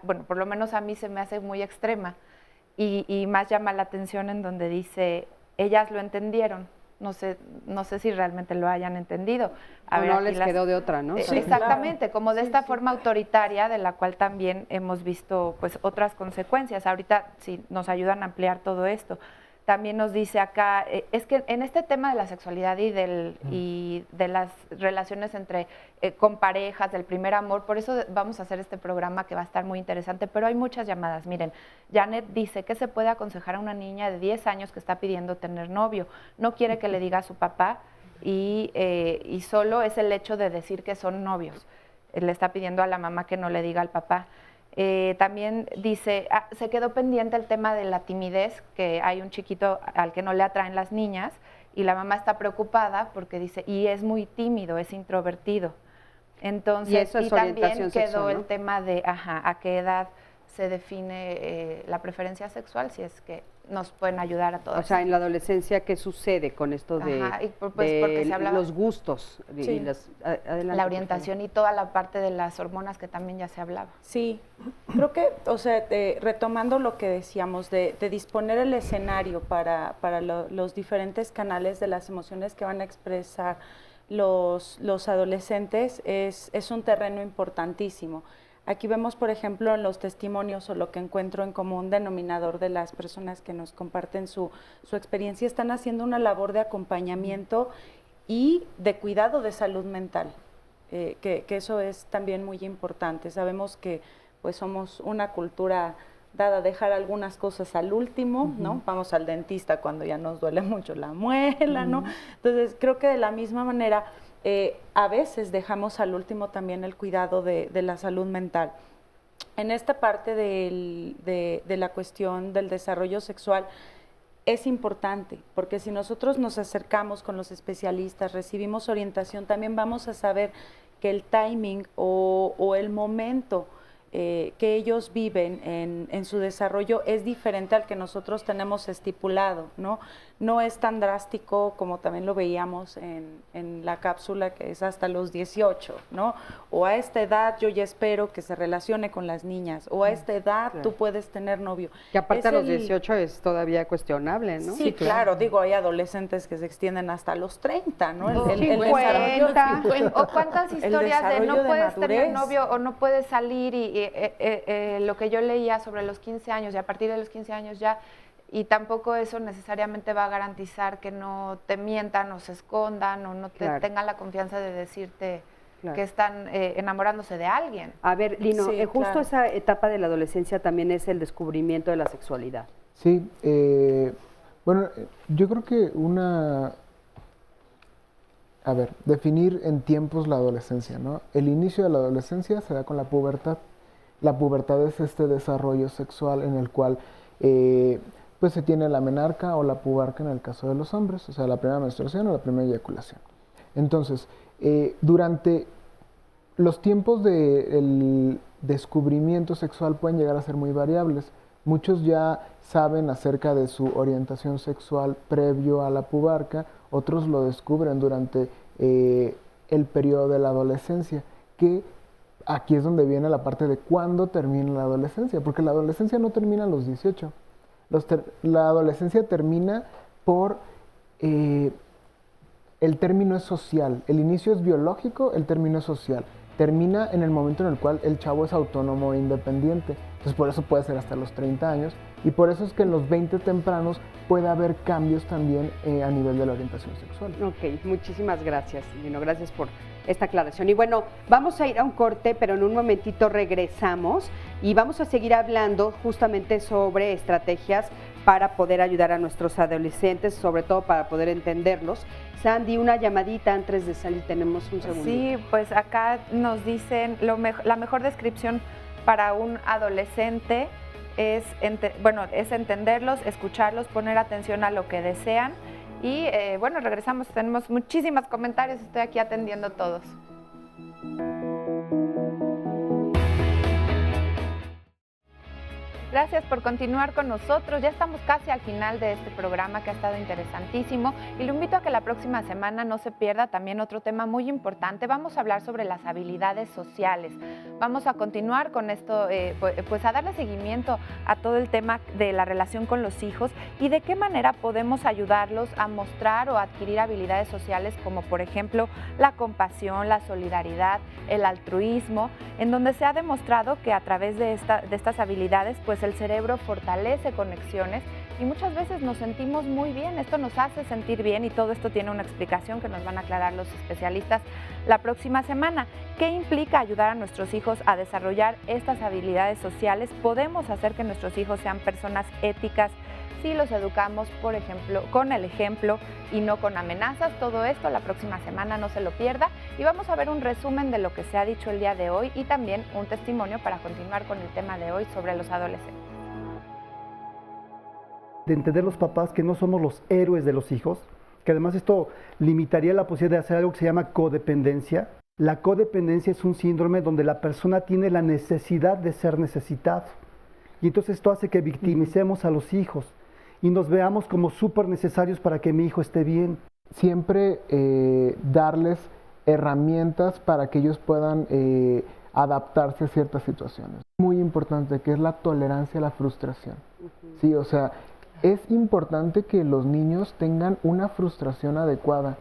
bueno, por lo menos a mí se me hace muy extrema. Y más llama la atención en donde dice, ellas lo entendieron. No sé si realmente lo hayan entendido. No les quedó de otra, ¿no? Sí, exactamente, como de esta forma autoritaria de la cual también hemos visto pues otras consecuencias. Ahorita sí nos ayudan a ampliar todo esto. También nos dice acá, es que en este tema de la sexualidad y de las relaciones con parejas, del primer amor, por eso vamos a hacer este programa que va a estar muy interesante, pero hay muchas llamadas. Miren, Janet dice que se puede aconsejar a una niña de 10 años que está pidiendo tener novio, no quiere que le diga a su papá y solo es el hecho de decir que son novios. Le está pidiendo a la mamá que no le diga al papá. También dice, se quedó pendiente el tema de la timidez, que hay un chiquito al que no le atraen las niñas y la mamá está preocupada porque dice, y es muy tímido, es introvertido. Entonces, Y eso es también orientación quedó sexual, ¿no? el tema de, a qué edad se define la preferencia sexual, si es que nos pueden ayudar a todos. O sea, en la adolescencia, ¿qué sucede con esto de, Ajá, y porque se hablaba, los gustos? Sí. La orientación y toda la parte de las hormonas que también ya se hablaba. Sí, creo que, o sea, retomando lo que decíamos, de disponer el escenario para los diferentes canales de las emociones que van a expresar los adolescentes es un terreno importantísimo. Aquí vemos, por ejemplo, en los testimonios o lo que encuentro en común denominador de las personas que nos comparten su experiencia, están haciendo una labor de acompañamiento y de cuidado de salud mental, que eso es también muy importante. Sabemos que pues somos una cultura dada a dejar algunas cosas al último, ¿no? Vamos al dentista cuando ya nos duele mucho la muela, ¿no? Entonces, creo que de la misma manera, a veces dejamos al último también el cuidado de la salud mental. En esta parte de la cuestión del desarrollo sexual es importante, porque si nosotros nos acercamos con los especialistas, recibimos orientación, también vamos a saber que el timing o el momento que ellos viven en su desarrollo es diferente al que nosotros tenemos estipulado, ¿no? No es tan drástico como también lo veíamos en la cápsula, que es hasta los 18, ¿no? O a esta edad yo ya espero que se relacione con las niñas, o a esta edad tú puedes tener novio. Que aparte a los 18 es todavía cuestionable, ¿no? Sí, claro, digo, hay adolescentes que se extienden hasta los 30, ¿no? O 50, o cuántas historias de no puedes tener novio o no puedes salir y lo que yo leía sobre los 15 años y a partir de los 15 años ya, y tampoco eso necesariamente va a garantizar que no te mientan o se escondan o no te tengan la confianza de decirte que están enamorándose de alguien. A ver, Lino, justo esa etapa de la adolescencia también es el descubrimiento de la sexualidad. Sí, bueno, yo creo que definir en tiempos la adolescencia, ¿no? El inicio de la adolescencia se da con la pubertad. La pubertad es este desarrollo sexual en el cual pues se tiene la menarca o la pubarca en el caso de los hombres, o sea, la primera menstruación o la primera eyaculación. Entonces, durante los tiempos del descubrimiento sexual pueden llegar a ser muy variables. Muchos ya saben acerca de su orientación sexual previo a la pubarca, otros lo descubren durante el periodo de la adolescencia, que aquí es donde viene la parte de cuándo termina la adolescencia, porque la adolescencia no termina a los 18. La adolescencia termina por... el término es social, el inicio es biológico, el término es social. Termina en el momento en el cual el chavo es autónomo e independiente. Entonces por eso puede ser hasta los 30 años y por eso es que en los 20 tempranos puede haber cambios también a nivel de la orientación sexual. Ok, muchísimas gracias, Lino, gracias por esta aclaración. Y bueno, vamos a ir a un corte, pero en un momentito regresamos y vamos a seguir hablando justamente sobre estrategias para poder ayudar a nuestros adolescentes, sobre todo para poder entenderlos. Sandy, una llamadita antes de salir, tenemos un segundo. Sí, pues acá nos dicen, la mejor descripción para un adolescente es entenderlos, escucharlos, poner atención a lo que desean. Y bueno, regresamos, tenemos muchísimos comentarios, estoy aquí atendiendo todos. Gracias por continuar con nosotros. Ya estamos casi al final de este programa que ha estado interesantísimo y lo invito a que la próxima semana no se pierda también otro tema muy importante. Vamos a hablar sobre las habilidades sociales. Vamos a continuar con esto, pues a darle seguimiento a todo el tema de la relación con los hijos y de qué manera podemos ayudarlos a mostrar o adquirir habilidades sociales como por ejemplo la compasión, la solidaridad, el altruismo, en donde se ha demostrado que a través de estas habilidades pues el cerebro fortalece conexiones y muchas veces nos sentimos muy bien, esto nos hace sentir bien y todo esto tiene una explicación que nos van a aclarar los especialistas la próxima semana. ¿Qué implica ayudar a nuestros hijos a desarrollar estas habilidades sociales? ¿Podemos hacer que nuestros hijos sean personas éticas si los educamos, por ejemplo, con el ejemplo y no con amenazas? Todo esto la próxima semana, no se lo pierda. Y vamos a ver un resumen de lo que se ha dicho el día de hoy y también un testimonio para continuar con el tema de hoy sobre los adolescentes. De entender los papás que no somos los héroes de los hijos, que además esto limitaría la posibilidad de hacer algo que se llama codependencia. La codependencia es un síndrome donde la persona tiene la necesidad de ser necesitado. Y entonces esto hace que victimicemos a los hijos y nos veamos como súper necesarios para que mi hijo esté bien. Siempre darles herramientas para que ellos puedan adaptarse a ciertas situaciones. Muy importante, que es la tolerancia a la frustración. Sí, o sea, es importante que los niños tengan una frustración adecuada,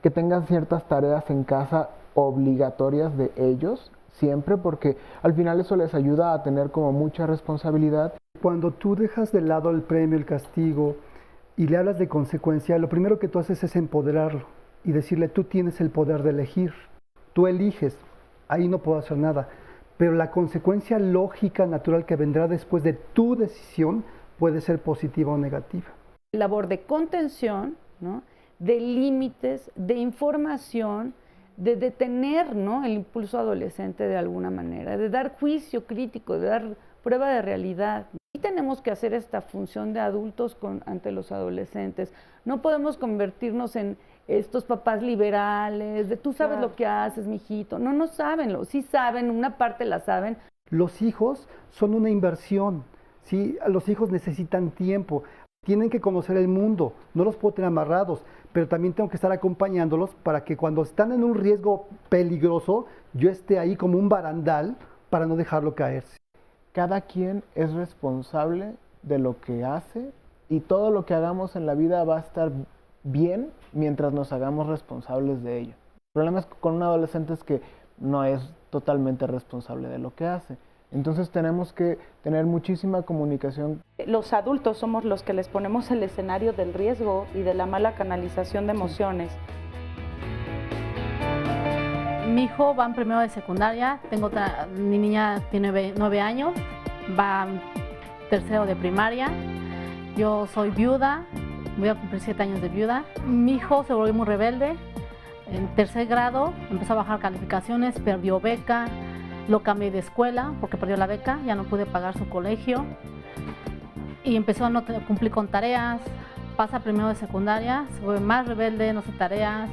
que tengan ciertas tareas en casa obligatorias de ellos, siempre, porque al final eso les ayuda a tener como mucha responsabilidad. Cuando tú dejas de lado el premio, el castigo, y le hablas de consecuencia, lo primero que tú haces es empoderarlo y decirle, tú tienes el poder de elegir, tú eliges, ahí no puedo hacer nada, pero la consecuencia lógica, natural que vendrá después de tu decisión puede ser positiva o negativa. Labor de contención, ¿no? De límites, de información, de detener, ¿no? El impulso adolescente de alguna manera, de dar juicio crítico, de dar prueba de realidad. Y tenemos que hacer esta función de adultos ante los adolescentes. No podemos convertirnos en estos papás liberales, de tú sabes lo que haces, mijito. No, no saben, sí saben, una parte la saben. Los hijos son una inversión, ¿sí? Los hijos necesitan tiempo, tienen que conocer el mundo, no los puedo tener amarrados, pero también tengo que estar acompañándolos para que cuando están en un riesgo peligroso, yo esté ahí como un barandal para no dejarlo caerse. Cada quien es responsable de lo que hace y todo lo que hagamos en la vida va a estar bien mientras nos hagamos responsables de ello. El problema con un adolescente es que no es totalmente responsable de lo que hace. Entonces tenemos que tener muchísima comunicación. Los adultos somos los que les ponemos el escenario del riesgo y de la mala canalización de emociones. Mi hijo va en primero de secundaria, mi niña tiene 9 años, va en tercero de primaria, yo soy viuda, voy a cumplir 7 años de viuda. Mi hijo se volvió muy rebelde, en tercer grado empezó a bajar calificaciones, perdió beca, lo cambié de escuela porque perdió la beca, ya no pude pagar su colegio y empezó a no cumplir con tareas, pasa primero de secundaria, se vuelve más rebelde, no hace tareas.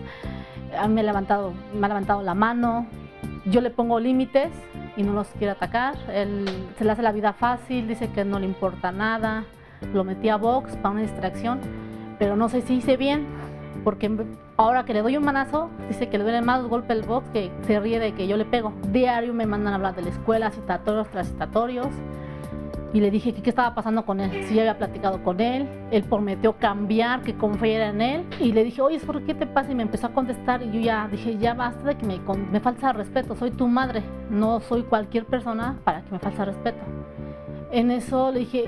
Me ha levantado la mano, yo le pongo límites y no los quiere atacar, él se le hace la vida fácil, dice que no le importa nada, lo metí a box para una distracción, pero no sé si hice bien, porque ahora que le doy un manazo, dice que le duele más golpe el box, que se ríe de que yo le pego. Diario me mandan a hablar de la escuela, citatorios tras citatorios. Y le dije que qué estaba pasando con él, si ya había platicado con él, él prometió cambiar, que confiara en él. Y le dije, oye, ¿por qué te pasa? Y me empezó a contestar y yo ya dije, ya basta de que me falta respeto, soy tu madre, no soy cualquier persona para que me falte respeto. En eso le dije,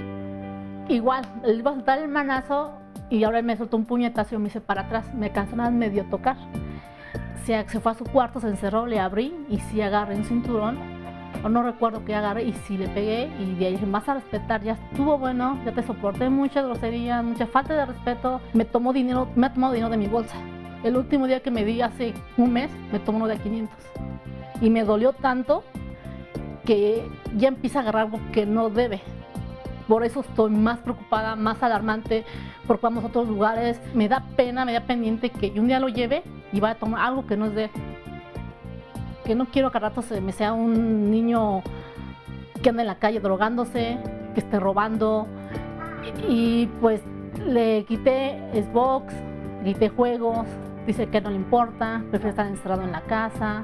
igual, le iba a soltar el manazo y ahora él me soltó un puñetazo y me hice para atrás, me cansó nada medio tocar. Se fue a su cuarto, se encerró, le abrí y sí agarré un cinturón. O no recuerdo que agarré y sí le pegué y de ahí dije, vas a respetar, ya estuvo bueno, ya te soporté muchas groserías, mucha falta de respeto, me ha tomado dinero de mi bolsa. El último día que me di hace un mes, me tomó uno de 500 y me dolió tanto que ya empieza a agarrar algo que no debe. Por eso estoy más preocupada, más alarmante, porque vamos a otros lugares, me da pena, me da pendiente que un día lo lleve y vaya a tomar algo que no es de él. Que no quiero que al rato me sea un niño que ande en la calle drogándose, que esté robando. Y pues le quité Xbox, le quité juegos, dice que no le importa, prefiere estar encerrado en la casa,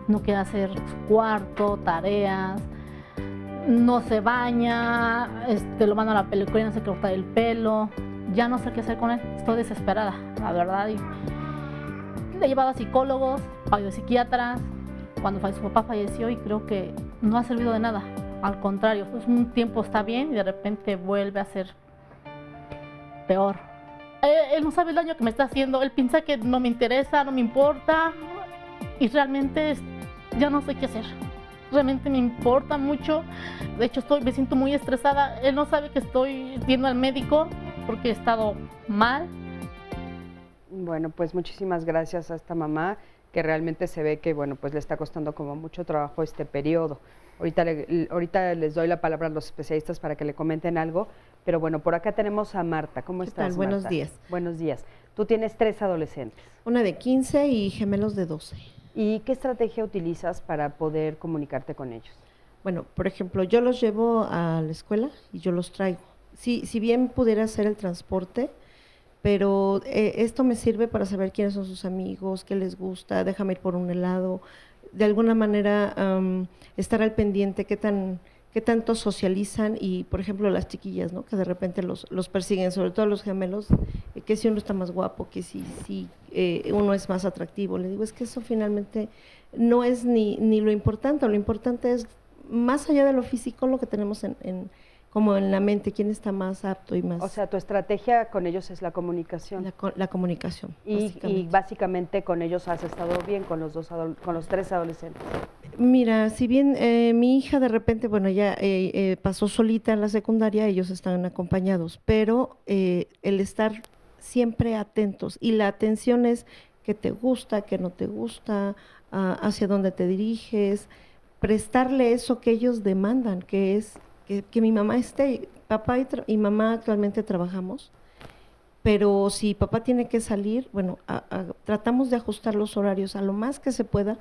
no quiere hacer su cuarto, tareas, no se baña, lo mando a la peluquería, no sé qué cortar el pelo, ya no sé qué hacer con él, estoy desesperada, la verdad. Y le he llevado a psicólogos, a psiquiatras, cuando su papá falleció y creo que no ha servido de nada. Al contrario, pues un tiempo está bien y de repente vuelve a ser peor. Él no sabe el daño que me está haciendo, él piensa que no me interesa, no me importa y realmente ya no sé qué hacer. Realmente me importa mucho, de hecho me siento muy estresada, él no sabe que estoy yendo al médico porque he estado mal. Bueno, pues muchísimas gracias a esta mamá que realmente se ve que, bueno, pues le está costando como mucho trabajo este periodo. Ahorita les doy la palabra a los especialistas para que le comenten algo, pero bueno, por acá tenemos a Marta. ¿Cómo estás, Marta? Buenos días. Buenos días. Tú tienes 3 adolescentes. Una de 15 y gemelos de 12. ¿Y qué estrategia utilizas para poder comunicarte con ellos? Bueno, por ejemplo, yo los llevo a la escuela y yo los traigo. Sí, si bien pudiera hacer el transporte, pero esto me sirve para saber quiénes son sus amigos, qué les gusta, déjame ir por un helado, de alguna manera estar al pendiente, qué tanto socializan y, por ejemplo, las chiquillas, ¿no? Que de repente los persiguen, sobre todo los gemelos, que si uno está más guapo, que si uno es más atractivo. Le digo, es que eso finalmente no es ni lo importante es más allá de lo físico, lo que tenemos como en la mente, quién está más apto y más... O sea, tu estrategia con ellos es la comunicación. La comunicación, y básicamente con ellos has estado bien, con los 3 adolescentes. Mira, si bien mi hija de repente, bueno, ya pasó solita en la secundaria, ellos están acompañados, pero el estar siempre atentos, y la atención es qué te gusta, qué no te gusta, hacia dónde te diriges, prestarle eso que ellos demandan, que es que mi mamá esté. Papá y mamá actualmente trabajamos, pero si papá tiene que salir, bueno, tratamos de ajustar los horarios a lo más que se pueda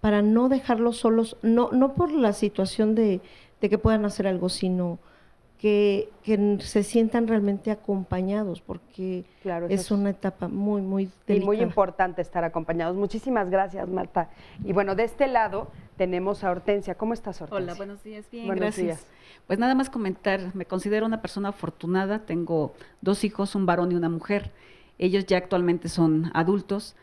para no dejarlos solos, no por la situación de que puedan hacer algo, sino que se sientan realmente acompañados, porque claro, es una etapa muy, muy delicada. Y muy importante estar acompañados. Muchísimas gracias, Marta. Y bueno, de este lado tenemos a Hortensia. ¿Cómo estás, Hortensia? Hola, buenos días. Bien, buenos gracias. Días. Pues nada más comentar, me considero una persona afortunada, tengo 2 hijos, un varón y una mujer. Ellos ya actualmente son adultos.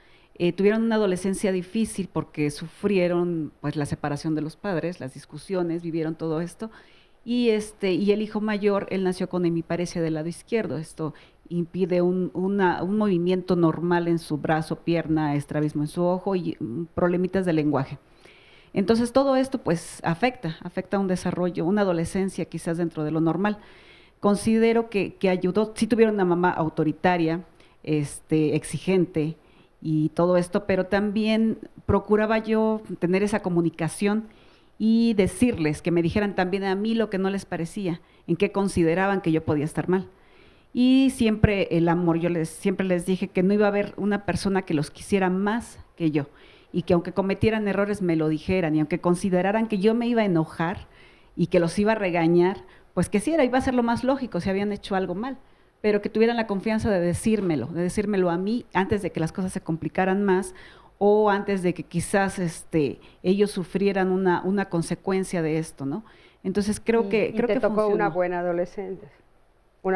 Tuvieron una adolescencia difícil porque sufrieron pues la separación de los padres, las discusiones, vivieron todo esto. Y el hijo mayor, él nació con hemiparesia del lado izquierdo. Esto impide un movimiento normal en su brazo, pierna, estrabismo en su ojo y problemitas de lenguaje. Entonces todo esto pues afecta un desarrollo, una adolescencia quizás dentro de lo normal. Considero que ayudó, sí tuvieron una mamá autoritaria, exigente y todo esto, pero también procuraba yo tener esa comunicación y decirles, que me dijeran también a mí lo que no les parecía, en qué consideraban que yo podía estar mal. Y siempre el amor, siempre les dije que no iba a haber una persona que los quisiera más que yo, y que aunque cometieran errores me lo dijeran, y aunque consideraran que yo me iba a enojar y que los iba a regañar, pues que sí iba a ser lo más lógico si habían hecho algo mal, pero que tuvieran la confianza de decírmelo a mí antes de que las cosas se complicaran más, o antes de que quizás ellos sufrieran una consecuencia de esto, ¿no? Entonces creo que te tocó funcionó. una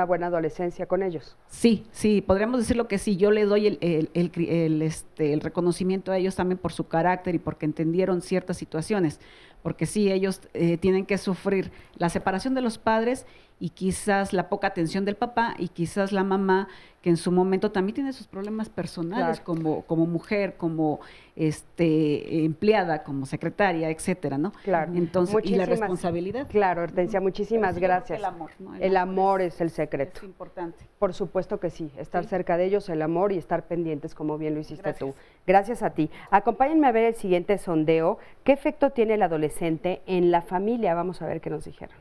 buena adolescencia con ellos. Sí, podríamos decirlo que sí. Yo le doy el reconocimiento a ellos también por su carácter y porque entendieron ciertas situaciones, porque sí, ellos tienen que sufrir la separación de los padres y quizás la poca atención del papá y quizás la mamá, que en su momento también tiene sus problemas personales, claro, como mujer, como empleada, como secretaria, etcétera, ¿no? Claro. Entonces, y la responsabilidad. Claro, Hortensia, muchísimas gracias. El amor, ¿no? El amor es el secreto. Es importante. Por supuesto que sí, estar cerca de ellos, el amor y estar pendientes, como bien lo hiciste tú. Gracias a ti. Acompáñenme a ver el siguiente sondeo. ¿Qué efecto tiene el adolescente en la familia? Vamos a ver qué nos dijeron.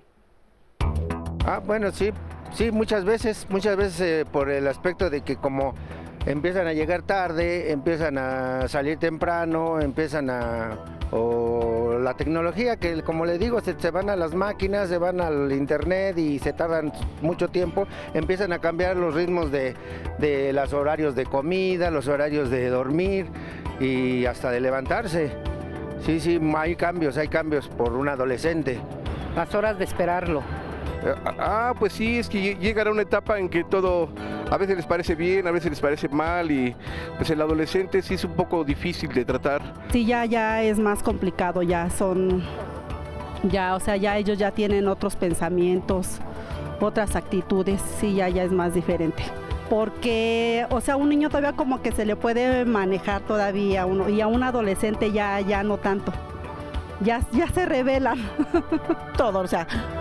Bueno, sí, muchas veces por el aspecto de que como empiezan a llegar tarde, empiezan a salir temprano, o la tecnología, que como les digo, se van a las máquinas, se van al internet y se tardan mucho tiempo, empiezan a cambiar los ritmos de los horarios de comida, los horarios de dormir y hasta de levantarse. Sí, hay cambios por un adolescente. Las horas de esperarlo. Pues sí, es que llegan a una etapa en que todo a veces les parece bien, a veces les parece mal, y pues el adolescente sí es un poco difícil de tratar. Sí, ya es más complicado, ya ellos ya tienen otros pensamientos, otras actitudes, sí, ya es más diferente. Porque, un niño todavía como que se le puede manejar todavía y a un adolescente ya no tanto. Ya se rebelan. Todo,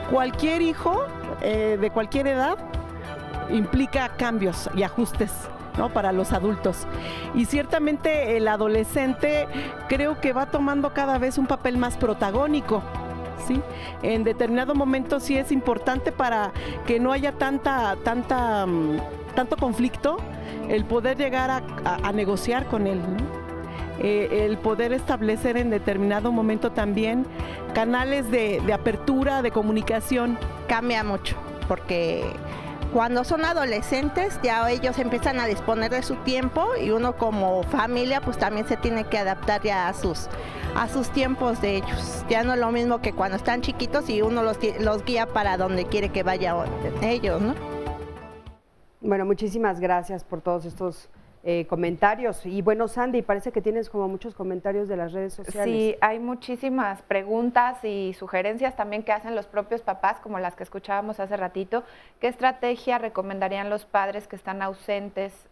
cualquier hijo de cualquier edad implica cambios y ajustes, ¿no?, para los adultos. Y ciertamente el adolescente creo que va tomando cada vez un papel más protagónico, ¿sí? En determinado momento sí es importante para que no haya tanto conflicto, el poder llegar a negociar con él, ¿no? el poder establecer en determinado momento también canales de apertura, de comunicación. Cambia mucho, porque cuando son adolescentes ya ellos empiezan a disponer de su tiempo y uno como familia pues también se tiene que adaptar ya a sus tiempos de ellos. Ya no es lo mismo que cuando están chiquitos y uno los guía para donde quiere que vaya ellos, ¿no? Bueno, muchísimas gracias por todos estos comentarios. Y bueno, Sandy, parece que tienes como muchos comentarios de las redes sociales. Sí, hay muchísimas preguntas y sugerencias también que hacen los propios papás, como las que escuchábamos hace ratito. ¿Qué estrategia recomendarían los padres que están ausentes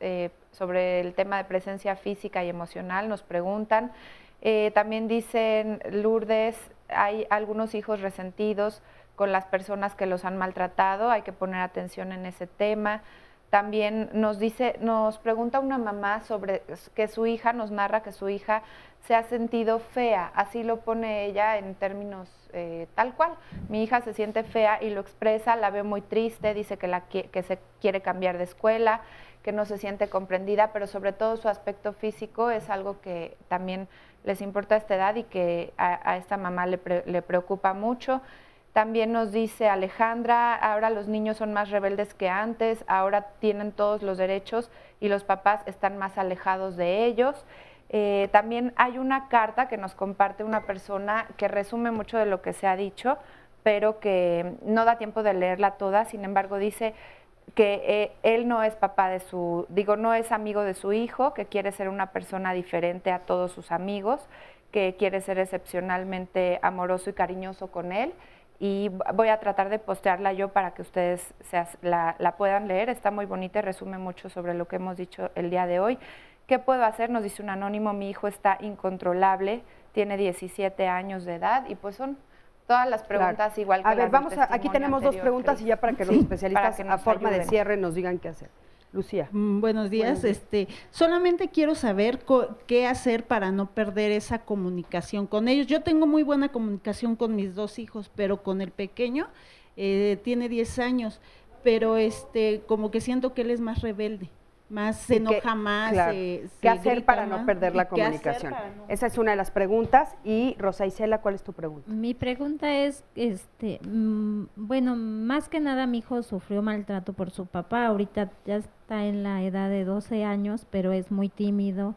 sobre el tema de presencia física y emocional? Nos preguntan. También dicen, Lourdes, hay algunos hijos resentidos con las personas que los han maltratado, hay que poner atención en ese tema. También nos pregunta una mamá sobre que su hija, nos narra que su hija se ha sentido fea, así lo pone ella en términos tal cual. Mi hija se siente fea y lo expresa, la ve muy triste, dice que se quiere cambiar de escuela, que no se siente comprendida, pero sobre todo su aspecto físico es algo que también les importa a esta edad y que a esta mamá le preocupa mucho. También nos dice Alejandra, ahora los niños son más rebeldes que antes, ahora tienen todos los derechos y los papás están más alejados de ellos. También hay una carta que nos comparte una persona que resume mucho de lo que se ha dicho, pero que no da tiempo de leerla toda. Sin embargo, dice que él no es no es amigo de su hijo, que quiere ser una persona diferente a todos sus amigos, que quiere ser excepcionalmente amoroso y cariñoso con él. Y voy a tratar de postearla yo para que ustedes la puedan leer. Está muy bonita y resume mucho sobre lo que hemos dicho el día de hoy. ¿Qué puedo hacer? Nos dice un anónimo, mi hijo está incontrolable, tiene 17 años de edad y pues son todas las preguntas Claro. igual que A ver, las del aquí tenemos dos testimonio preguntas anterior, y ya para que los especialistas para que a nos forma de ayuden. cierre nos digan qué hacer. Lucía. Buenos días. Solamente quiero saber qué hacer para no perder esa comunicación con ellos. Yo tengo muy buena comunicación con mis dos hijos, pero con el pequeño tiene 10 años, pero como que siento que él es más rebelde, más se enoja más. Claro. Se ¿Qué hacer grita para más? no perder la ¿Qué hacer comunicación? para no- Esa es una de las preguntas. Y Rosa Isela, ¿cuál es tu pregunta? Mi pregunta es, bueno, más que nada mi hijo sufrió maltrato por su papá, ahorita ya está en la edad de 12 años, pero es muy tímido.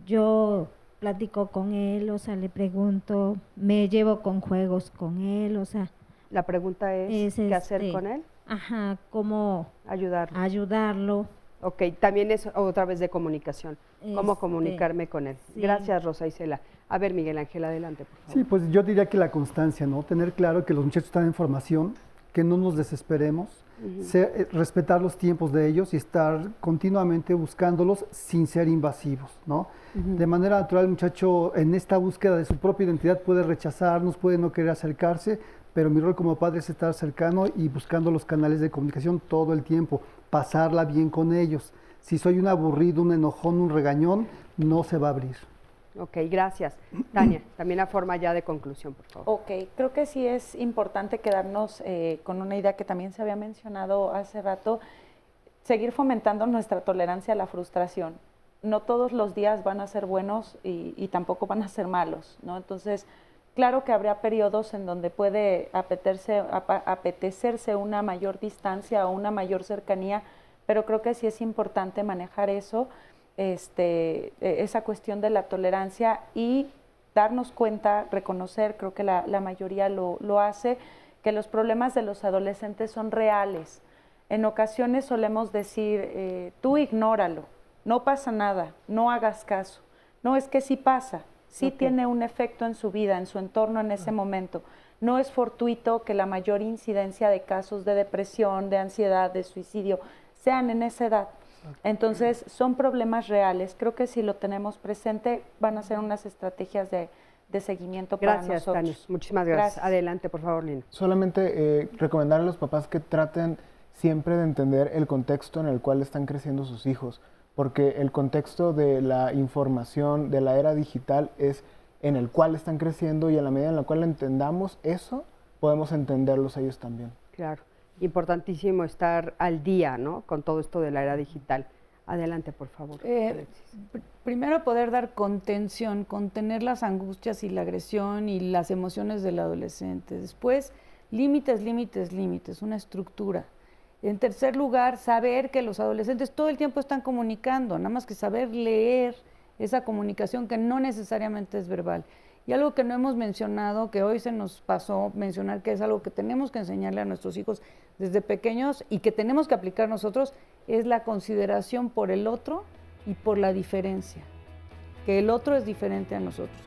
Yo platico con él, o sea, le pregunto, me llevo con juegos con él, o sea. La pregunta es, ¿qué hacer con él? Ajá, cómo ayudarlo. Ok, también es otra vez de comunicación. ¿Cómo comunicarme con él? sí. Gracias, Rosa Isela. A ver, Miguel Ángel, adelante, por favor. Sí, pues yo diría que la constancia, ¿no? Tener claro que los muchachos están en formación, que no nos desesperemos, respetar los tiempos de ellos y estar continuamente buscándolos sin ser invasivos, ¿no? De manera natural, el muchacho en esta búsqueda de su propia identidad puede rechazarnos, puede no querer acercarse, pero mi rol como padre es estar cercano y buscando los canales de comunicación todo el tiempo, pasarla bien con ellos. Si soy un aburrido, un enojón, un regañón, no se va a abrir. Ok, gracias. Tania, también a forma ya de conclusión, por favor. Ok, creo que sí es importante quedarnos con una idea que también se había mencionado hace rato, seguir fomentando nuestra tolerancia a la frustración. No todos los días van a ser buenos y tampoco van a ser malos, ¿no? Entonces, claro que habrá periodos en donde puede apetecerse una mayor distancia o una mayor cercanía, pero creo que sí es importante manejar eso, esa cuestión de la tolerancia y darnos cuenta, reconocer, creo que la mayoría lo hace, que los problemas de los adolescentes son reales. En ocasiones solemos decir, tú ignóralo, no pasa nada, no hagas caso. No, es que sí pasa, sí tiene un efecto en su vida, en su entorno en ese momento. No es fortuito que la mayor incidencia de casos de depresión, de ansiedad, de suicidio, sean en esa edad. Entonces, son problemas reales. Creo que si lo tenemos presente, van a ser unas estrategias de seguimiento para nosotros. Gracias, Tania. Muchísimas gracias. Adelante, por favor, Lina. Solamente recomendar a los papás que traten siempre de entender el contexto en el cual están creciendo sus hijos, porque el contexto de la información, de la era digital, es en el cual están creciendo y en la medida en la cual entendamos eso, podemos entenderlos a ellos también. Claro. Importantísimo estar al día, ¿no? Con todo esto de la era digital. Adelante, por favor. Primero poder dar contención, contener las angustias y la agresión y las emociones del adolescente. Después, límites, una estructura. En tercer lugar, saber que los adolescentes todo el tiempo están comunicando, nada más que saber leer esa comunicación que no necesariamente es verbal. Y algo que no hemos mencionado, que hoy se nos pasó mencionar, que es algo que tenemos que enseñarle a nuestros hijos desde pequeños y que tenemos que aplicar nosotros, es la consideración por el otro y por la diferencia, que el otro es diferente a nosotros,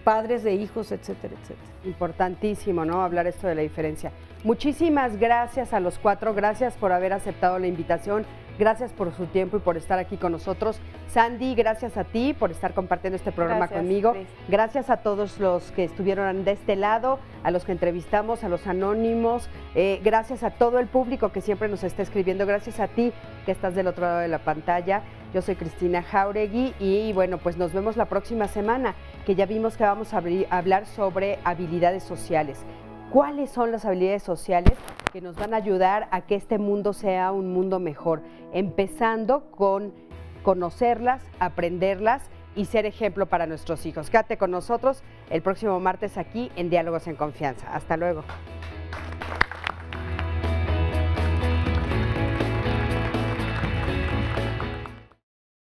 padres de hijos, etcétera, etcétera. Importantísimo, ¿no? Hablar esto de la diferencia. Muchísimas gracias a los 4, gracias por haber aceptado la invitación, gracias por su tiempo y por estar aquí con nosotros. Sandy, gracias a ti por estar compartiendo este programa conmigo. Gracias a todos los que estuvieron de este lado, a los que entrevistamos, a los anónimos, gracias a todo el público que siempre nos está escribiendo, gracias a ti que estás del otro lado de la pantalla. Yo soy Cristina Jáuregui y bueno, pues nos vemos la próxima semana, que ya vimos que vamos a hablar sobre habilidades sociales. ¿Cuáles son las habilidades sociales que nos van a ayudar a que este mundo sea un mundo mejor? Empezando con conocerlas, aprenderlas y ser ejemplo para nuestros hijos. Quédate con nosotros el próximo martes aquí en Diálogos en Confianza. Hasta luego.